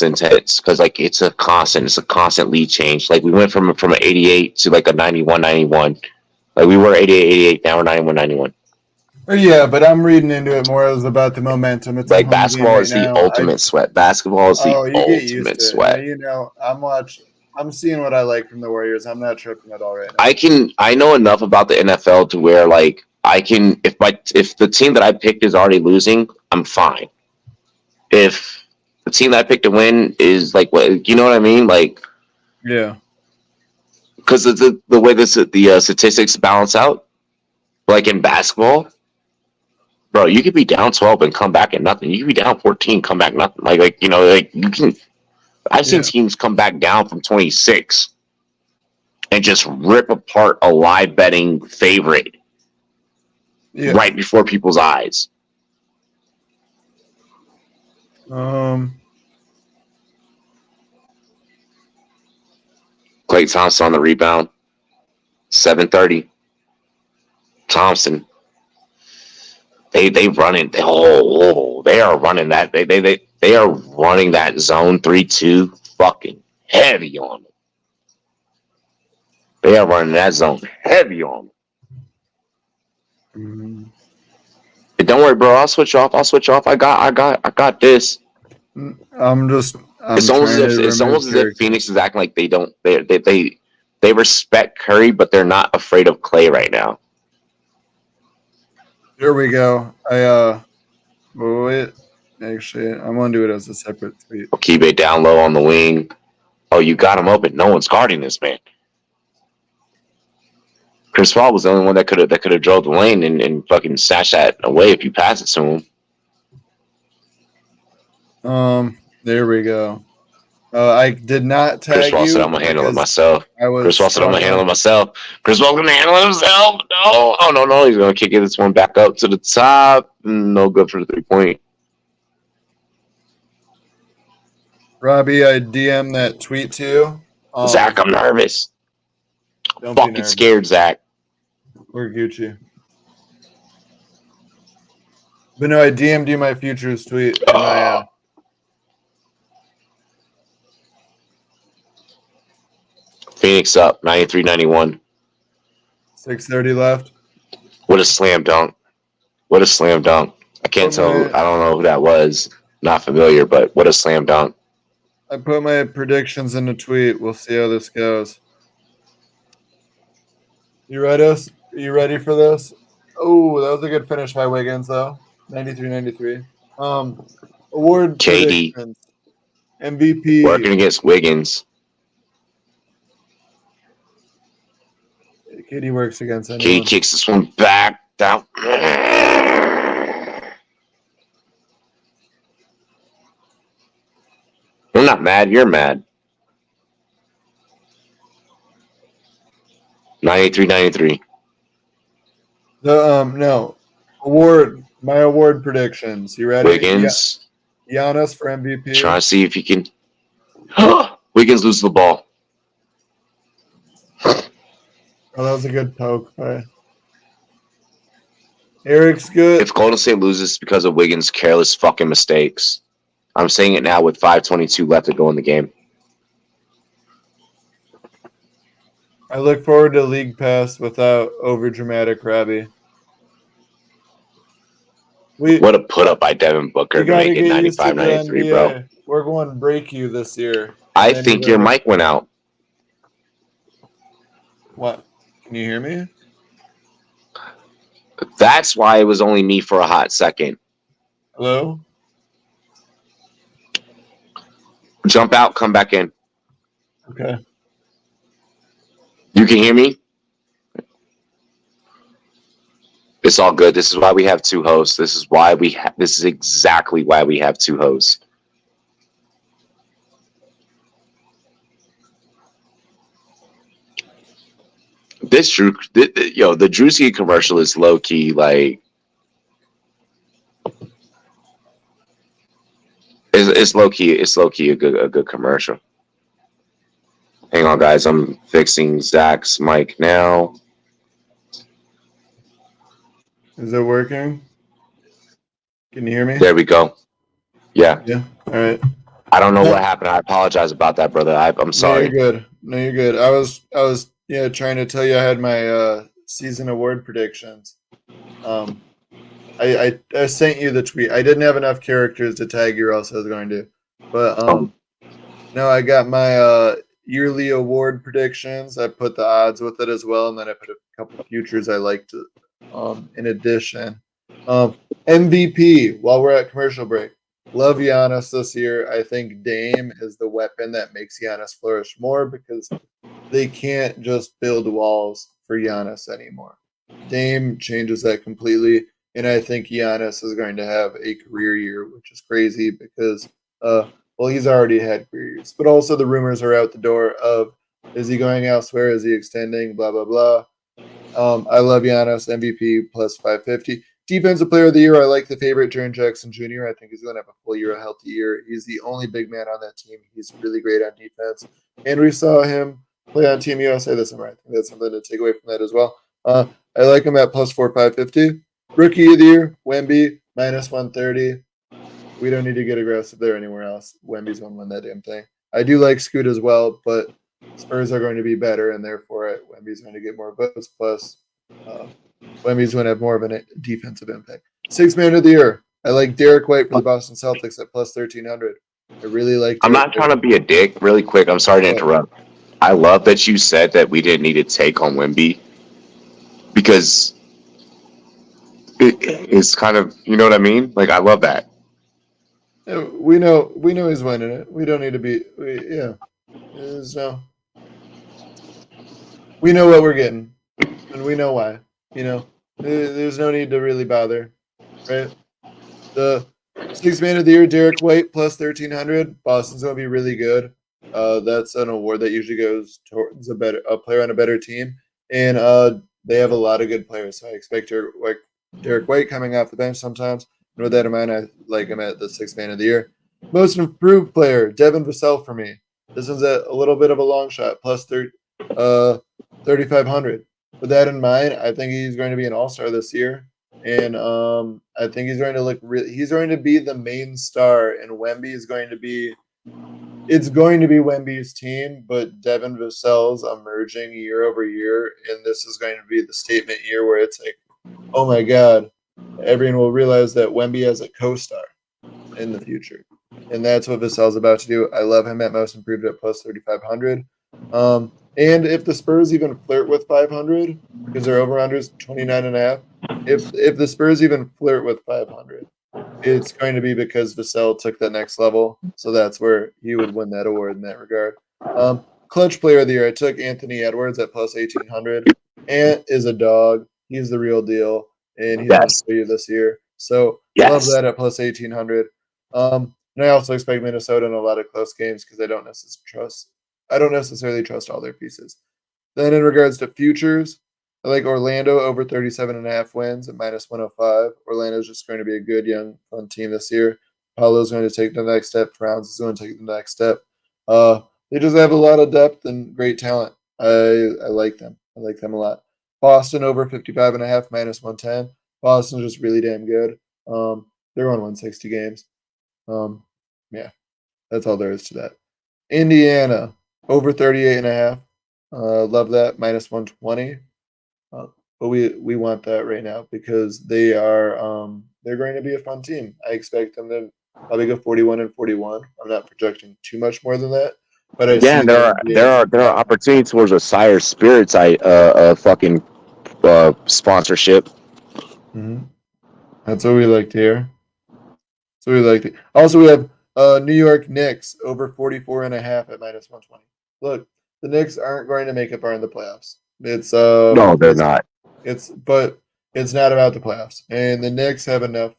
intense because like it's a constant lead change. Like we went from an 88 to like a 91. Like we were 88, now we're 91. Yeah, but I'm reading into it more as about the momentum. It's like basketball is the ultimate sweat. Basketball is the ultimate sweat. I'm seeing what I like from the Warriors. I'm not tripping at all right now. I know enough about the NFL to where like I can if the team that I picked is already losing, I'm fine. If the team that I picked to win is like what you know what I mean? Like yeah. Because the way the statistics balance out, like in basketball, bro, you could be down 12 and come back at nothing. You could be down 14, come back nothing. Like you can. I've seen teams come back down from 26 and just rip apart a live betting favorite right before people's eyes. Klay Thompson on the rebound. 7:30. Thompson. They run it. They are running that. They are running that zone 3-2 fucking heavy on them. They are running that zone heavy on them. But don't worry, bro. I'll switch off. I got this. I'm It's almost as if Phoenix is acting like they respect Curry, but they're not afraid of Clay right now. Here we go. Wait. Actually, I'm gonna do it as a separate tweet. Okibe down low on the wing. Oh, you got him open. No one's guarding this man. Chris Paul was the only one that could have drove the lane and fucking snatched that away if you pass it to him. There we go. I did not tag Chris Paul you. said I'm gonna handle it myself. Chris Paul said I'm gonna handle it myself. Chris Paul's gonna handle it himself. No, oh no, he's gonna kick this one back up to the top. No good for the 3-point. Robbie, I DM that tweet to you. Zach, I'm nervous. Don't fucking be nervous. Scared, Zach. We're Gucci. But no, I DM'd you my futures tweet. Phoenix up 93-91. 6:30 left. What a slam dunk! What a slam dunk! I can't tell. I don't know who that was. Not familiar, but what a slam dunk! I put my predictions in a tweet. We'll see how this goes. You ready for this? Oh, that was a good finish by Wiggins, though. 93-93. Award KD. predictions. MVP. Working against Wiggins. KD works against anyone. KD kicks this one back down. I'm not mad. You're mad. 93-93. No. My award predictions. You ready? Wiggins. Giannis for MVP. Trying to see if you can. Wiggins loses the ball. Oh, that was a good poke. Eric's good. If Golden State loses, it's because of Wiggins' careless fucking mistakes. I'm saying it now with 5:22 left to go in the game. I look forward to League Pass without over-dramatic Robbie. What a put-up by Devin Booker to make it 95-93, bro. We're going to break you this year. I think your mic went out. What? Can you hear me? That's why it was only me for a hot second. Hello? Jump out, come back in. Okay. You can hear me? It's all good. This is why we have two hosts. This is exactly why we have two hosts. The Drewski commercial is low key like it's low key a good commercial. Hang on, guys. I'm fixing Zach's mic now. Is it working? Can you hear me? There we go. Yeah. Yeah. All right. I don't know what happened. I apologize about that, brother. I'm sorry. No, you're good. I was trying to tell you I had my season award predictions. I sent you the tweet. I didn't have enough characters to tag you, or else I was going to. But no, I got my yearly award predictions. I put the odds with it as well, and then I put a couple of futures I liked in addition. MVP while we're at commercial break. Love Giannis this year. I think Dame is the weapon that makes Giannis flourish more because they can't just build walls for Giannis anymore. Dame changes that completely, and I think Giannis is going to have a career year, which is crazy because, he's already had career years. But also the rumors are out the door of, is he going elsewhere? Is he extending? Blah, blah, blah. I love Giannis, MVP plus 550. Defensive player of the year, I like the favorite, Jaren Jackson Jr. I think he's going to have a full year, a healthy year. He's the only big man on that team. He's really great on defense. And we saw him play on Team USA this summer. I think that's something to take away from that as well. I like him at plus 550. Rookie of the year, Wemby, minus 130. We don't need to get aggressive there anywhere else. Wemby's going to win that damn thing. I do like Scoot as well, but Spurs are going to be better, and therefore Wemby's going to get more votes. Plus, Wemby's going to have more of a defensive impact. Sixth man of the year. I like Derek White for the Boston Celtics at plus 1,300. I really like I'm Derek not trying to be a dick. Really quick, I'm sorry to White. interrupt. I love that you said that we didn't need to take on Wimby because it's kind of, you know what I mean? Like, I love that. Yeah, we know he's winning it. We don't need to be. Yeah, there's no. We know what we're getting, and we know why. There's no need to really bother, right? The sixth man of the year, Derek White, plus 1,300. Boston's gonna be really good. That's an award that usually goes towards a player on a better team, and they have a lot of good players. So I expect Derek White coming off the bench sometimes. And with that in mind, I like him at the sixth man of the year. Most improved player, Devin Vassell for me. This one's a little bit of a long shot, plus 3,500. With that in mind, I think he's going to be an all-star this year. And I think he's going to look he's going to be the main star, and Wemby is going to be it's going to be Wemby's team, but Devin Vassell's emerging year over year, and this is going to be the statement year where it's like, oh my God, everyone will realize that Wemby has a co-star in the future. And that's what Vassell's about to do. I love him at most improved at plus 3,500. And if the Spurs even flirt with 500, because their over-under is 29.5, if the Spurs even flirt with 500, it's going to be because Vassell took that next level. So that's where he would win that award in that regard. Clutch player of the year, I took Anthony Edwards at plus 1,800. Ant is a dog. He's the real deal, and he's going to Yes. show you this year. So love Yes. that at plus 1,800. And I also expect Minnesota in a lot of close games because I don't necessarily trust all their pieces. Then in regards to futures, I like Orlando over 37.5 wins at minus 105. Orlando's just going to be a good, young, fun team this year. Paolo's going to take the next step. Browns is going to take the next step. They just have a lot of depth and great talent. I like them. I like them a lot. Boston over 55.5 minus 110. Boston's just really damn good. They're on 160 games. Yeah, that's all there is to that. Indiana over 38.5. Love that minus 120. But we want that right now because they're going to be a fun team. I expect them to probably go 41-41. I'm not projecting too much more than that, but I Yeah, see and the NBA there are not. opportunities towards a Sire Spirits fucking sponsorship. Mm-hmm. That's what we like to hear. So we like to. Also, we have New York Knicks over 44.5 at minus 120. Look, the Knicks aren't going to make it far in the playoffs. No, they're not. But it's not about the playoffs. And the Knicks have enough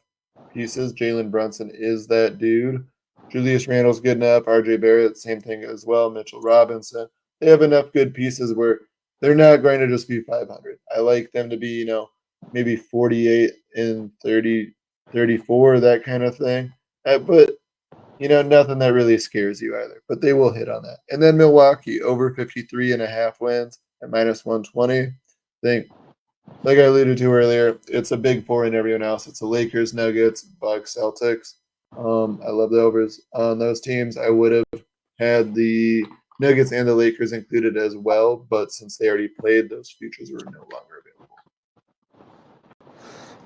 pieces. Jalen Brunson is that dude. Julius Randle's good enough. RJ Barrett, same thing as well. Mitchell Robinson. They have enough good pieces where they're not going to just be 500. I like them to be, maybe 48 and 30, 34, that kind of thing. But nothing that really scares you either. But they will hit on that. And then Milwaukee over 53.5 wins at minus 120. I think, like I alluded to earlier, it's a big four in everyone else. It's the Lakers, Nuggets, Bucks, Celtics. I love the overs on those teams. I would have had the Nuggets and the Lakers included as well, but since they already played, those futures were no longer available.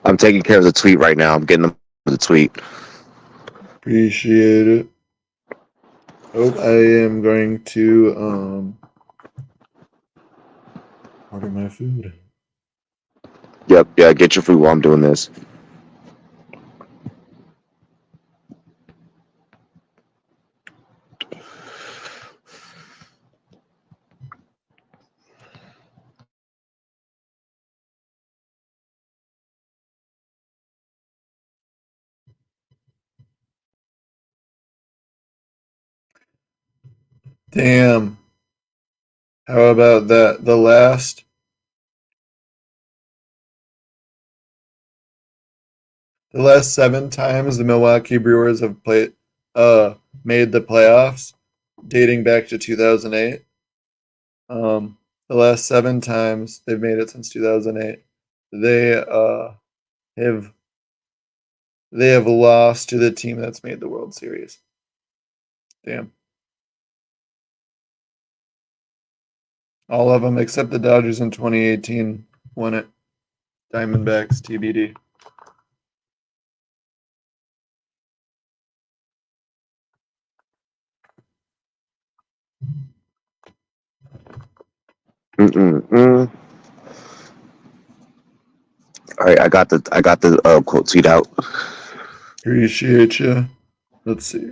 I'm taking care of the tweet right now. I'm getting the tweet. Appreciate it. Oh, I am going to order my food. Yep, yeah, get your food while I'm doing this. Damn. How about that? The last 7 times the Milwaukee Brewers have made the playoffs, dating back to 2008. The last 7 times they've made it since 2008, they have they have lost to the team that's made the World Series. Damn. All of them except the Dodgers in 2018 won it. Diamondbacks TBD. Mm-mm-mm. All right, I got the quote tweet out. Appreciate you. Let's see.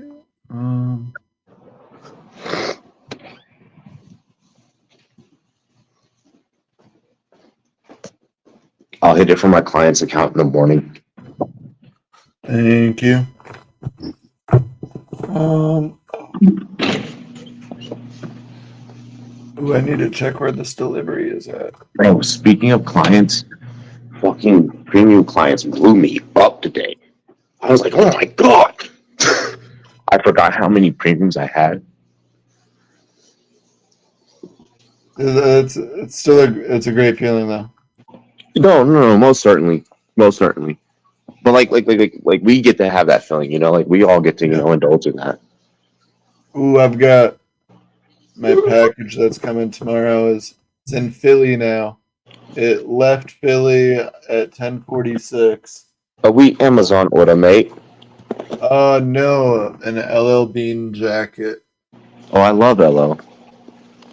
I'll hit it from my client's account in the morning. Thank you. Ooh, I need to check where this delivery is at. Bro, speaking of clients, fucking premium clients blew me up today. I was like, oh my god. I forgot how many premiums I had. It's still it's a great feeling though. No, most certainly. Most certainly. But like we get to have that feeling, you know, like we all get to, you know, indulge in that. Ooh, I've got my package that's coming tomorrow. It's in Philly now. It left Philly at 10:46. We Amazon order, mate. Oh no, an LL Bean jacket. Oh, I love LO.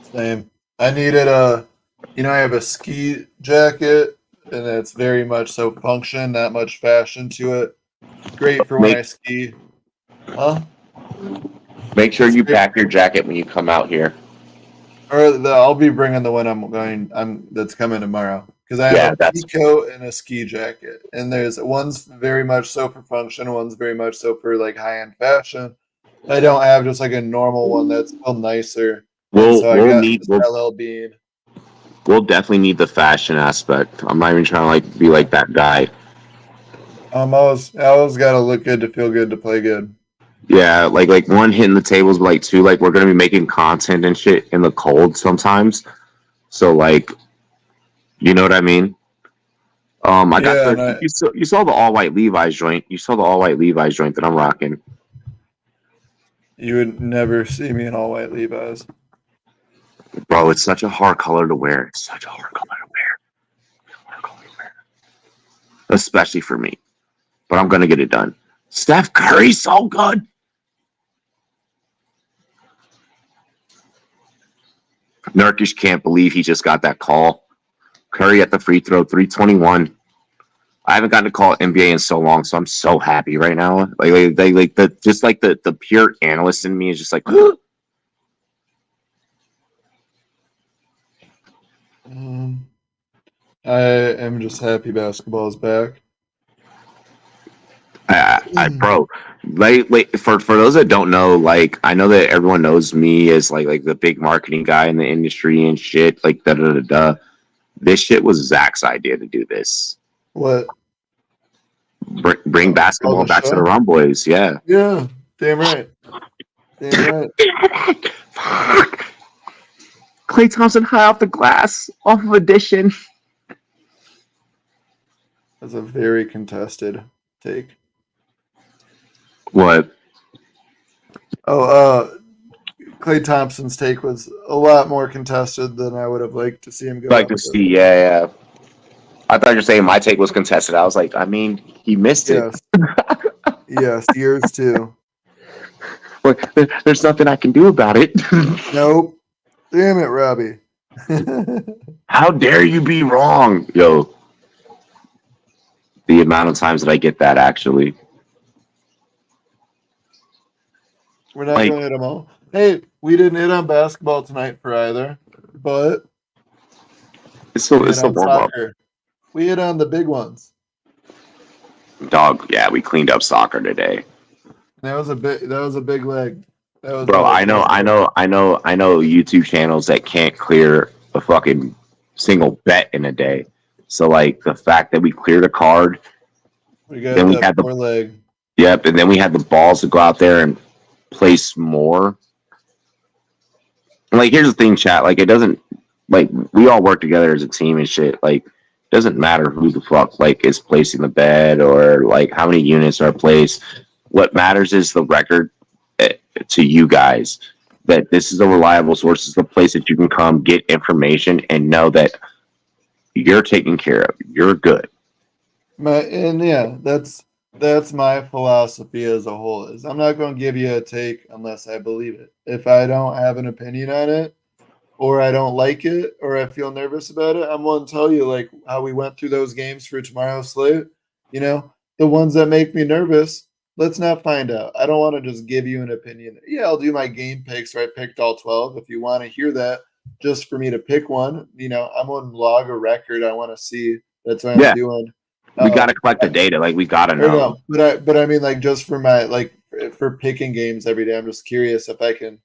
Same. I needed I have a ski jacket, and it's very much so function, not much fashion to it. Great for when I ski. Huh? Make sure It's you great. pack your jacket when you come out here. I'll be bringing the one that's coming tomorrow because I have a Yeah, pea that's coat and a ski jacket, and there's one's very much so for function, one's very much so for like high end fashion. I don't have just like a normal one that's still nicer, and so I got this LL Bean. we'll definitely need the fashion aspect. I'm not even trying to like be like that guy. I always got to look good to feel good to play good. Yeah, like one hitting the tables, but like two, like we're gonna be making content and shit in the cold sometimes. So like, you know what I mean? I got Yeah, the and you saw the all white Levi's joint. You saw the all white Levi's joint that I'm rocking. you would never see me in all white Levi's. Bro, it's such a hard color to wear. It's such a hard color to wear. Hard color to wear. Especially for me. But I'm gonna get it done. Steph Curry's so good. Nurkic can't believe he just got that call. Curry at the free throw, 321. I haven't gotten to call NBA in so long, so I'm so happy right now. Like the just like the pure analyst in me is just like I am just happy basketball is back. bro, like for those that don't know, like I know that everyone knows me as like the big marketing guy in the industry and shit, like da da da da. This shit was Zach's idea to do this. What? Bring Oh, basketball the back to the show? Rum Boys, yeah. Yeah, damn right. Damn right. Fuck. Klay Thompson high off the glass, off of addition. That's a very contested take. What? Oh, Klay Thompson's take was a lot more contested than I would have liked to see him go Like out to with it. see, yeah. I thought you were saying my take was contested. I was like, I mean, he missed it. Yes. Yes, yours too. But there's nothing I can do about it. Nope. Damn it, Robbie. How dare you be wrong? Yo, the amount of times that I get that actually. We're not Like, going to hit them all. Hey, we didn't hit on basketball tonight for either, but it's still we hit on warm up. soccer. We hit on the big ones. Dog, yeah, we cleaned up soccer today. That was a big leg. That was Bro, I know that was YouTube channels that can't clear a fucking single bet in a day. So like the fact that we cleared a card, we got then we that had the poor leg. yep, and then we had the balls to go out there and place more. And like here's the thing, chat, like it doesn't like we all work together as a team and shit. Like it doesn't matter who the fuck like is placing the bet or like how many units are placed. What matters is the record to you guys that this is a reliable source. This is the place that you can come get information and know that you're taken care of. You're good. That's my philosophy as a whole. I'm not going to give you a take unless I believe it. If I don't have an opinion on it, or I don't like it, or I feel nervous about it, I'm willing to tell you like how we went through those games for tomorrow's slate. You know, the ones that make me nervous, let's not find out. I don't want to just give you an opinion. Yeah, I'll do my game picks where I picked all 12. If you want to hear that, just for me to pick one, I'm on log a record. I want to see. That's what I'm Yeah, doing. we got to collect the data. Like we got to Or know. no, but I mean like just for my like for picking games every day. I'm just curious if I can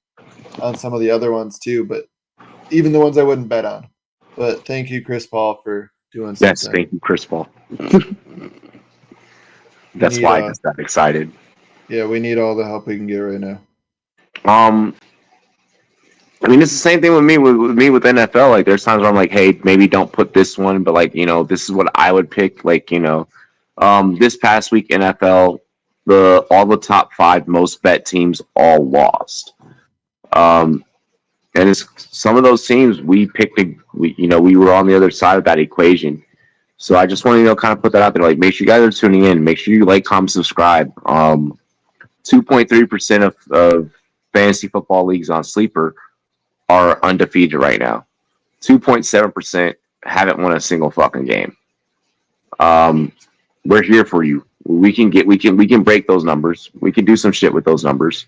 on some of the other ones too. But even the ones I wouldn't bet on. But thank you, Chris Paul, for doing Yes, something. thank you, Chris Paul. We That's need, why I just got excited. yeah, we need all the help we can get right now. I mean, it's the same thing with me with NFL. Like, there's times where I'm like, hey, maybe don't put this one, but like, this is what I would pick. Like, this past week NFL, all the top 5 most bet teams all lost. And it's some of those teams we picked. We were on the other side of that equation. So I just want to kind of put that out there. Like, make sure you guys are tuning in. Make sure you like, comment, subscribe. 2.3% of fantasy football leagues on Sleeper are undefeated right now. 2.7% haven't won a single fucking game. We're here for you. We can break those numbers. We can do some shit with those numbers.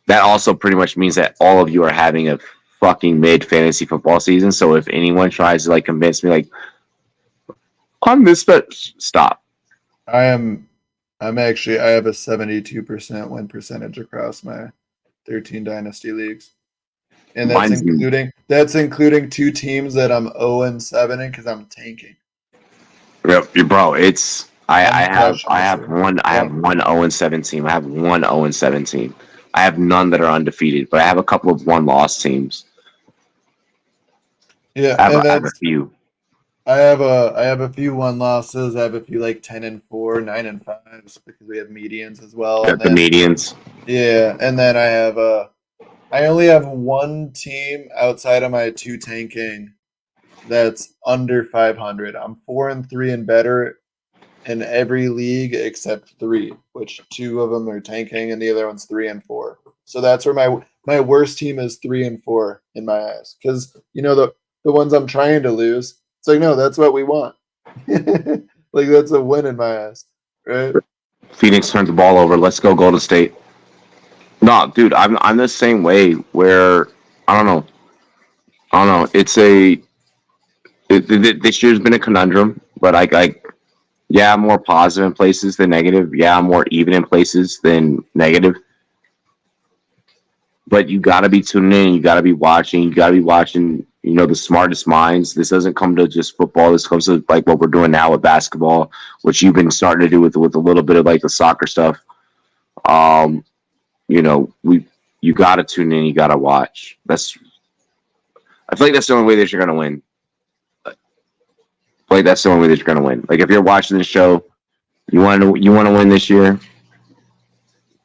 That also pretty much means that all of you are having a fucking mid fantasy football season. So if anyone tries to like convince me like on this bet, stop. I have a 72% win percentage across my 13 dynasty leagues. And that's including 2 teams that I'm 0-7 in because I'm tanking. Yep, bro. It's I have one 0-7 team. I have one 0-7 team. I have none that are undefeated, but I have a couple of 1-loss teams. Yeah, I have a few. I have a few 1 losses. I have a few like 10-4, 9-5 because we have medians as well. The medians. Yeah, and then I only have 1 team outside of my 2 tanking that's under 500. I'm 4-3 and better in every league except 3, which 2 of them are tanking and the other one's 3-4. So that's where my worst team is 3-4 in my eyes because the ones I'm trying to lose. It's like no, that's what we want. Like that's a win in my eyes, right? Phoenix turns the ball over. Let's go Golden State. No, dude, I'm the same way. Where I don't know. This year's been a conundrum, but yeah, I'm more positive in places than negative. Yeah, I'm more even in places than negative. But you got to be tuning in. You got to be watching. You got to be watching. The smartest minds. This doesn't come to just football. This comes to like what we're doing now with basketball, which you've been starting to do with a little bit of like the soccer stuff. You got to tune in. You got to watch. I feel like that's the only way that you're gonna win. Like that's the only way that you're gonna win. Like if you're watching this show, you want to win this year.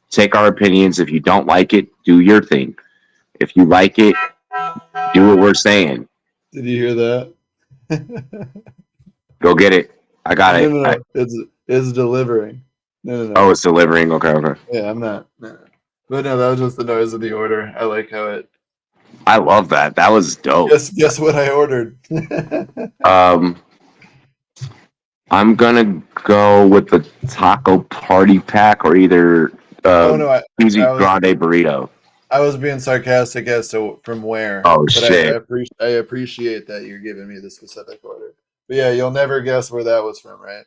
Take our opinions. If you don't like it, do your thing. If you like it, do what we're saying. Did you hear that? Go get it. I got it. No. It's delivering. No. Oh, it's delivering. Okay. Yeah, I'm not. No. But no, that was just the noise of the order. I like how it. I love that. That was dope. Guess what I ordered. I'm gonna go with the taco party pack or either cheesy grande burrito. I was being sarcastic as to from where. Oh shit! I appreciate that you're giving me the specific order. But yeah, you'll never guess where that was from, right?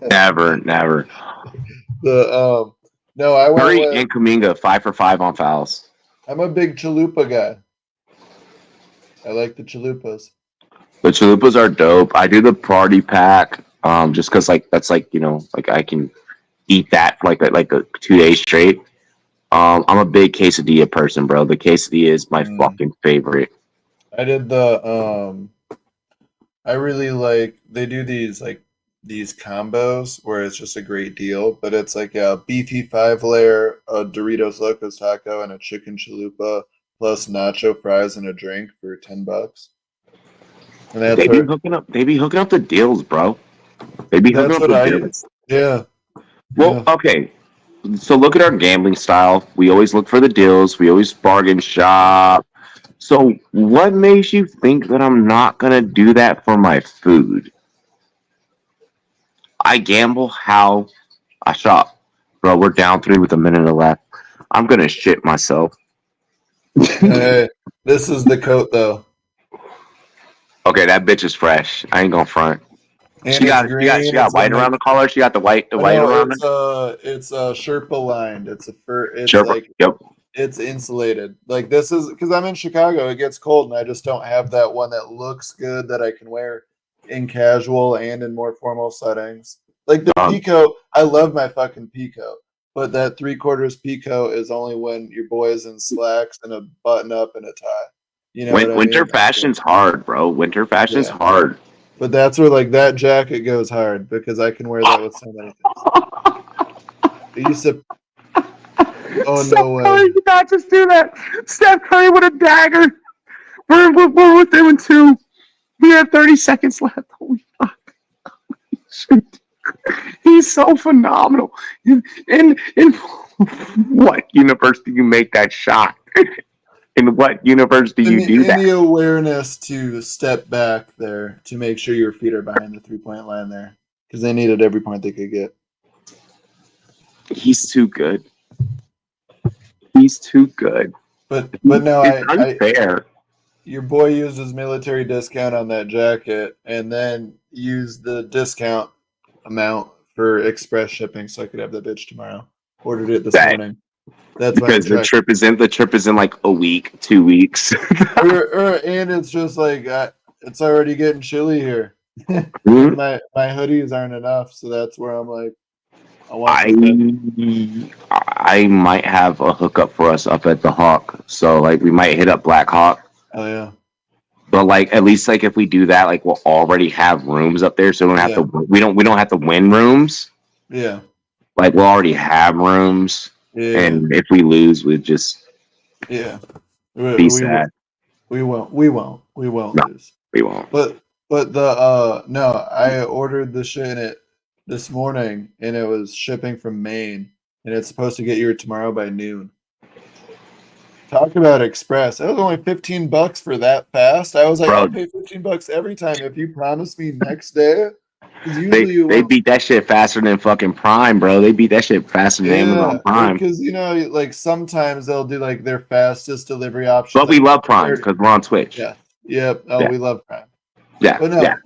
Never. No, I went Curry with and Kuminga 5 for 5 on fouls. I'm a big chalupa guy. I like the chalupas. The chalupas are dope. I do the party pack, just because that's I can eat that for like a 2 days straight. I'm a big quesadilla person, bro. The quesadilla is my fucking favorite. I did I really like they do these combos where it's just a great deal, but it's like a beefy 5-layer, a Doritos Locos taco, and a chicken chalupa plus nacho fries and a drink for $10. And They be hooking up the deals, bro. They be hooking up the deals. Yeah. Well, okay. So look at our gambling style. We always look for the deals. We always bargain shop. So what makes you think that I'm not gonna do that for my food? I gamble how I shop. Bro, we're down 3 with a minute left. I'm gonna shit myself. Hey, this is the coat though, Okay, that bitch is fresh. I ain't gonna front. and it's She green. got It's white gonna around make. the collar. She got the I white know around it. it's Sherpa lined. It's a fur. It's Sure. like Yep. it's insulated. Like this is because I'm in Chicago. It gets cold, and I just don't have that one that looks good that I can wear in casual and in more formal settings. Like the Pico, I love my fucking Pico, but that 3/4 Pico is only when your boy's in slacks and a button up and a tie. You know what I Winter mean? fashion's hard, bro. Winter fashion's Yeah. hard. But that's where like that jacket goes hard because I can wear that with so many things. I used to. Oh Steph no way! Curry did not just do that. Steph Curry with a dagger. We're within 2. We have 30 seconds left. Holy fuck. He's so phenomenal. In what universe do you make that shot? In what universe do you do In that? the awareness to step back there to make sure your feet are behind the 3-point line there because they needed every point they could get. He's too good. He's too good. But no, It's unfair. your boy used his military discount on that jacket and then used the discount amount for express shipping so I could have that bitch tomorrow. Ordered it this morning. That's why I'm Because the trip is in like a week, 2 weeks. and it's just like it's already getting chilly here. And my hoodies aren't enough, so that's where I'm like, I might have a hookup for us up at the Hawk. So like we might hit up Black Hawk. Oh yeah. But like at least like if we do that, like we'll already have rooms up there, so we don't have to we don't have to win rooms. Yeah. Like we'll already have rooms. Yeah. And if we lose, we just be sad. We won't lose. We won't. But the no, I ordered the shit this morning and it was shipping from Maine and it's supposed to get here tomorrow by noon. Talk about express. That was only $15 for that fast. I was like, I'll pay $15 every time if you promise me next day. They beat that shit faster than fucking Prime, bro. They beat that shit faster than Amazon Prime. Because like sometimes they'll do like their fastest delivery option. But we love Prime because we're on Twitch. Yeah. Yep. Oh, we love Prime. Yeah. But no,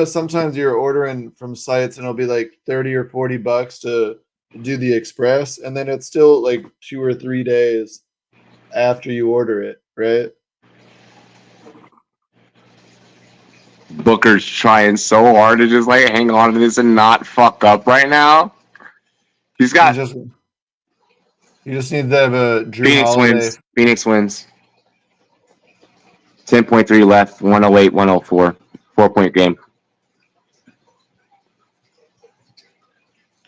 sometimes you're ordering from sites and it'll be like $30 or $40 to do the express, and then it's still like 2 or 3 days after you order it, right? Booker's trying so hard to just like hang on to this and not fuck up right now. You just need to have a Drew Phoenix Holiday. wins. Phoenix wins. 10.3 left. 108, 104. 4-point game.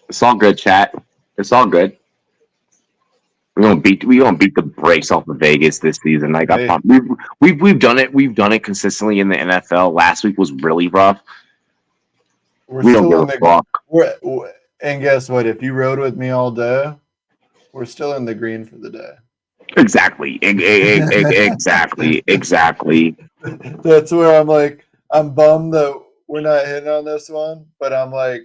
It's all good, chat. It's all good. We're gonna beat the brakes off of Vegas this season. Like we've done it. We've done it consistently in the NFL. Last week was really rough. We don't give a fuck. And guess what? If you rode with me all day, we're still in the green for the day. Exactly. Exactly. That's where I'm like, I'm bummed that we're not hitting on this one, but I'm like,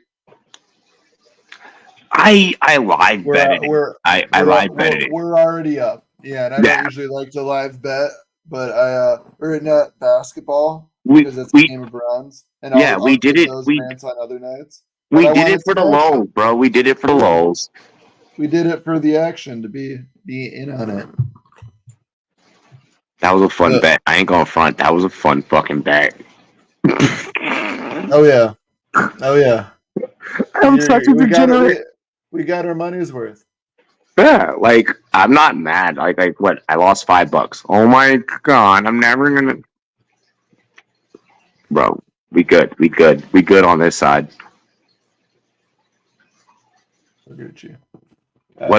I live betted it. I live betted it. We're already up. Yeah, and I don't usually like to live bet, but we're not basketball because it's a game of runs. And we did it. Those rants on other nights. We did it for the lulls, bro. We did it for the lulls. We did it for the action to be in on it. That was a fun bet. I ain't gonna front. That was a fun fucking bet. Oh yeah. I'm such a degenerate. We got our money's worth. Yeah, like I'm not mad. Like what? I lost $5. Oh my god! I'm never gonna. Bro, we good on this side. What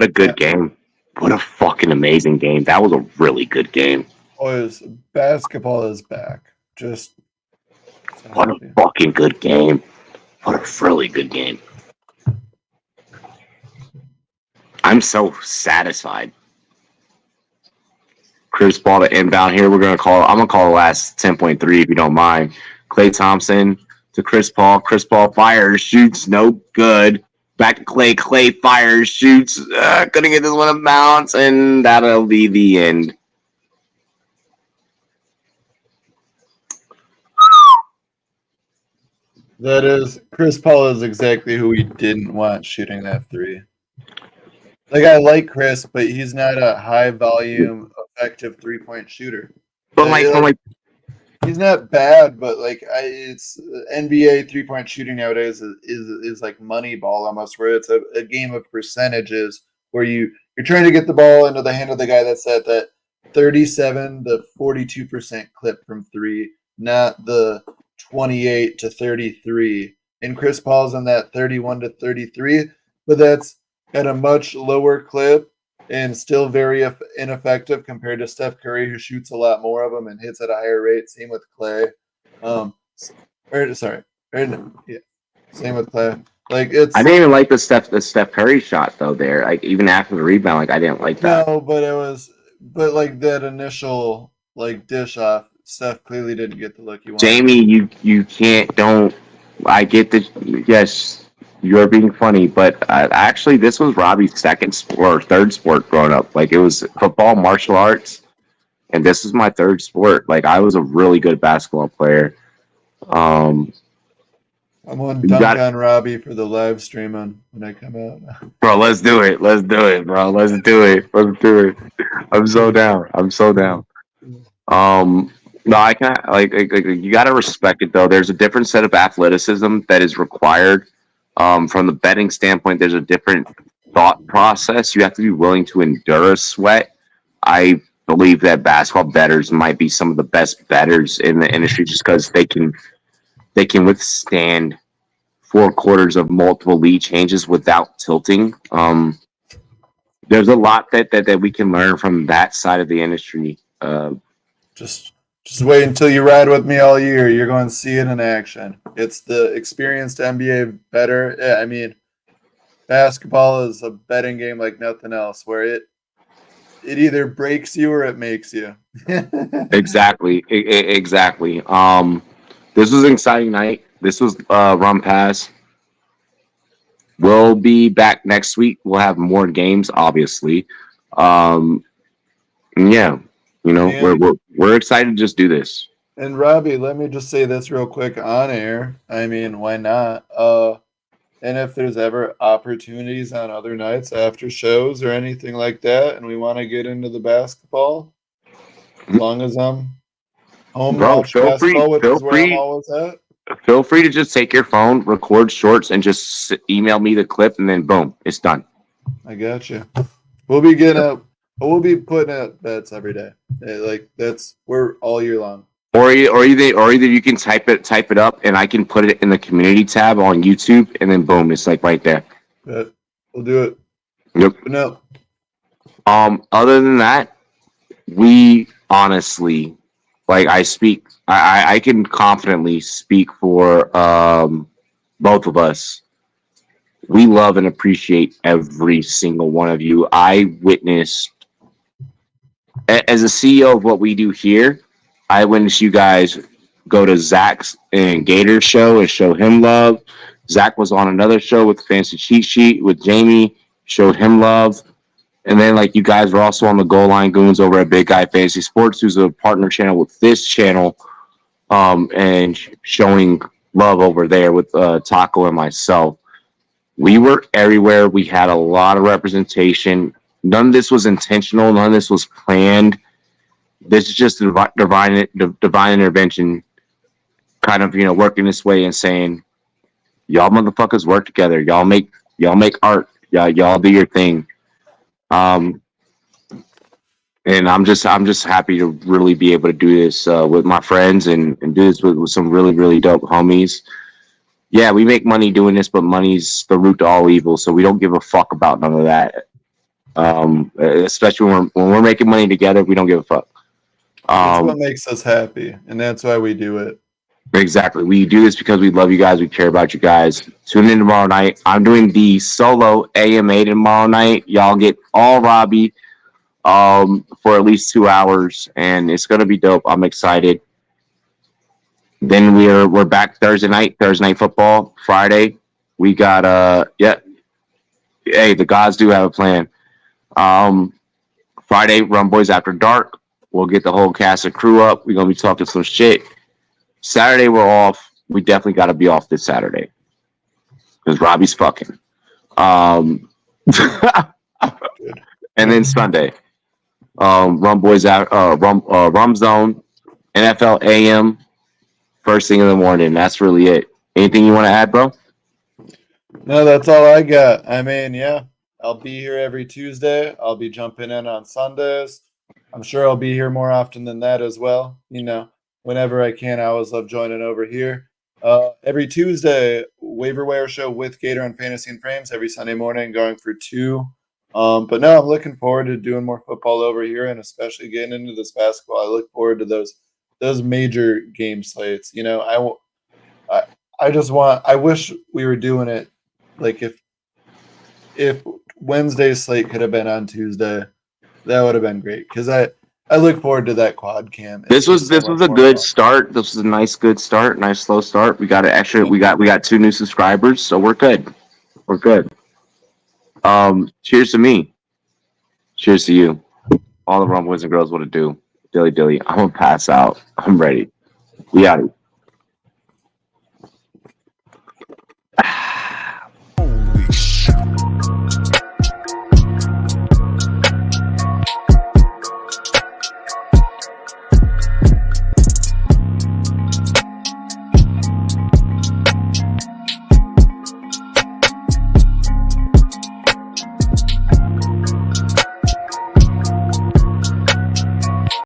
a good game! What a fucking amazing game! That was a really good game. Basketball is back. What a fucking good game! What a really good game! I'm so satisfied. Chris Paul to inbound here. I'm gonna call the last 10.3 if you don't mind. Klay Thompson to Chris Paul. Chris Paul fires, shoots, no good. Back to Klay. Klay fires, shoots. Couldn't get this one to bounce, and that'll be the end. That is, Chris Paul is exactly who we didn't want shooting that three. Like, I like Chris, but he's not a high volume, effective 3-point shooter. But He's not bad, but it's NBA 3-point shooting nowadays is like money ball almost, where it's a game of percentages where you're trying to get the ball into the hand of the guy that's at that 37 to 42% clip from three, not the 28 to 33. And Chris Paul's in that 31 to 33, but that's at a much lower clip and still very ineffective compared to Steph Curry, who shoots a lot more of them and hits at a higher rate. Same with Klay. Same with Klay. I didn't even like the Steph Curry shot though. There, like even after the rebound, I didn't like that. No, but that initial dish off, Steph clearly didn't get the look he wanted. Jamie, you don't. I get that. Yes. You're being funny, but actually, this was Robbie's third sport growing up. It was football, martial arts, and this was my third sport. I was a really good basketball player. I'm on dunk on Robbie for the live stream when I come out. Bro, let's do it, bro. Let's do it. I'm so down. No, I can't. You gotta respect it though. There's a different set of athleticism that is required. From the betting standpoint, there's a different thought process. You have to be willing to endure a sweat. I believe that basketball bettors might be some of the best bettors in the industry just because they can withstand 4 quarters of multiple lead changes without tilting. There's a lot that we can learn from that side of the industry. Just wait until you ride with me all year. You're going to see it in action. It's the experienced NBA bettor. Yeah, I mean, basketball is a betting game like nothing else, where it either breaks you or it makes you. Exactly. This was an exciting night. This was Rumpass. We'll be back next week. We'll have more games, obviously. Yeah. We're excited to just do this. And Robbie, let me just say this real quick on air. I mean, why not? And if there's ever opportunities on other nights after shows or anything like that, and we want to get into the basketball, as long as I'm home, watch basketball, which is where I'm always at. Feel free to just take your phone, record shorts, and just email me the clip, and then boom, it's done. I got you. We'll be putting out bets every day. We're all year long. Or either you can type it up, and I can put it in the community tab on YouTube, and then boom, it's right there. Bet. We'll do it. Yep. No. Other than that, we honestly, I can confidently speak for both of us. We love and appreciate every single one of you. I witnessed, as a CEO of what we do here, I witnessed you guys go to Zach's and Gator's show and show him love. Zach was on another show with Fancy Cheat Sheet with Jamie, showed him love. And then, you guys were also on the Goal Line Goons over at Big Guy Fantasy Sports, who's a partner channel with this channel, and showing love over there with Taco and myself. We were everywhere. We had a lot of representation. None of this was intentional. None of this was planned. This is just divine intervention, kind of, working this way and saying, y'all motherfuckers work together. Y'all make art. Y'all do your thing. And I'm just happy to really be able to do this with my friends and do this with some really, really dope homies. Yeah, we make money doing this, but money's the root to all evil, so we don't give a fuck about none of that. Especially when we're making money together, we don't give a fuck. That's what makes us happy, and that's why we do it. Exactly. We do this because we love you guys. We care about you guys. Tune in tomorrow night. I'm doing the solo AMA tomorrow night. Y'all get all Robbie for at least 2 hours, and it's gonna be dope. I'm excited. Then we're back Thursday night. Thursday night football. Friday we got yeah. Hey, the gods do have a plan. Um, Friday Run Boys After Dark. We'll get the whole cast and crew up. We're gonna be talking some shit. Saturday we're off. We definitely got to be off this Saturday because Robbie's fucking. Um, and then Sunday, Rum Boys out, Rum Zone, NFL AM, first thing in the morning. That's really it. Anything you want to add, bro? No, that's all I got. I mean, yeah, I'll be here every Tuesday. I'll be jumping in on Sundays. I'm sure I'll be here more often than that as well. Whenever I can, I always love joining over here. Every Tuesday, waiver wire show with Gator and Fantasy and Frames every Sunday morning, going for 2. But no, I'm looking forward to doing more football over here, and especially getting into this basketball. I look forward to those major game slates. I wish we were doing it like if Wednesday's slate could have been on Tuesday, that would have been great because I look forward to that quad cam. This was a good start. This was a nice good start, nice slow start. We got we got 2 new subscribers, so we're good. We're good. Cheers to me. Cheers to you. All the Rum Boys and girls, what to do? Dilly dilly. I'm gonna pass out. I'm ready. We out.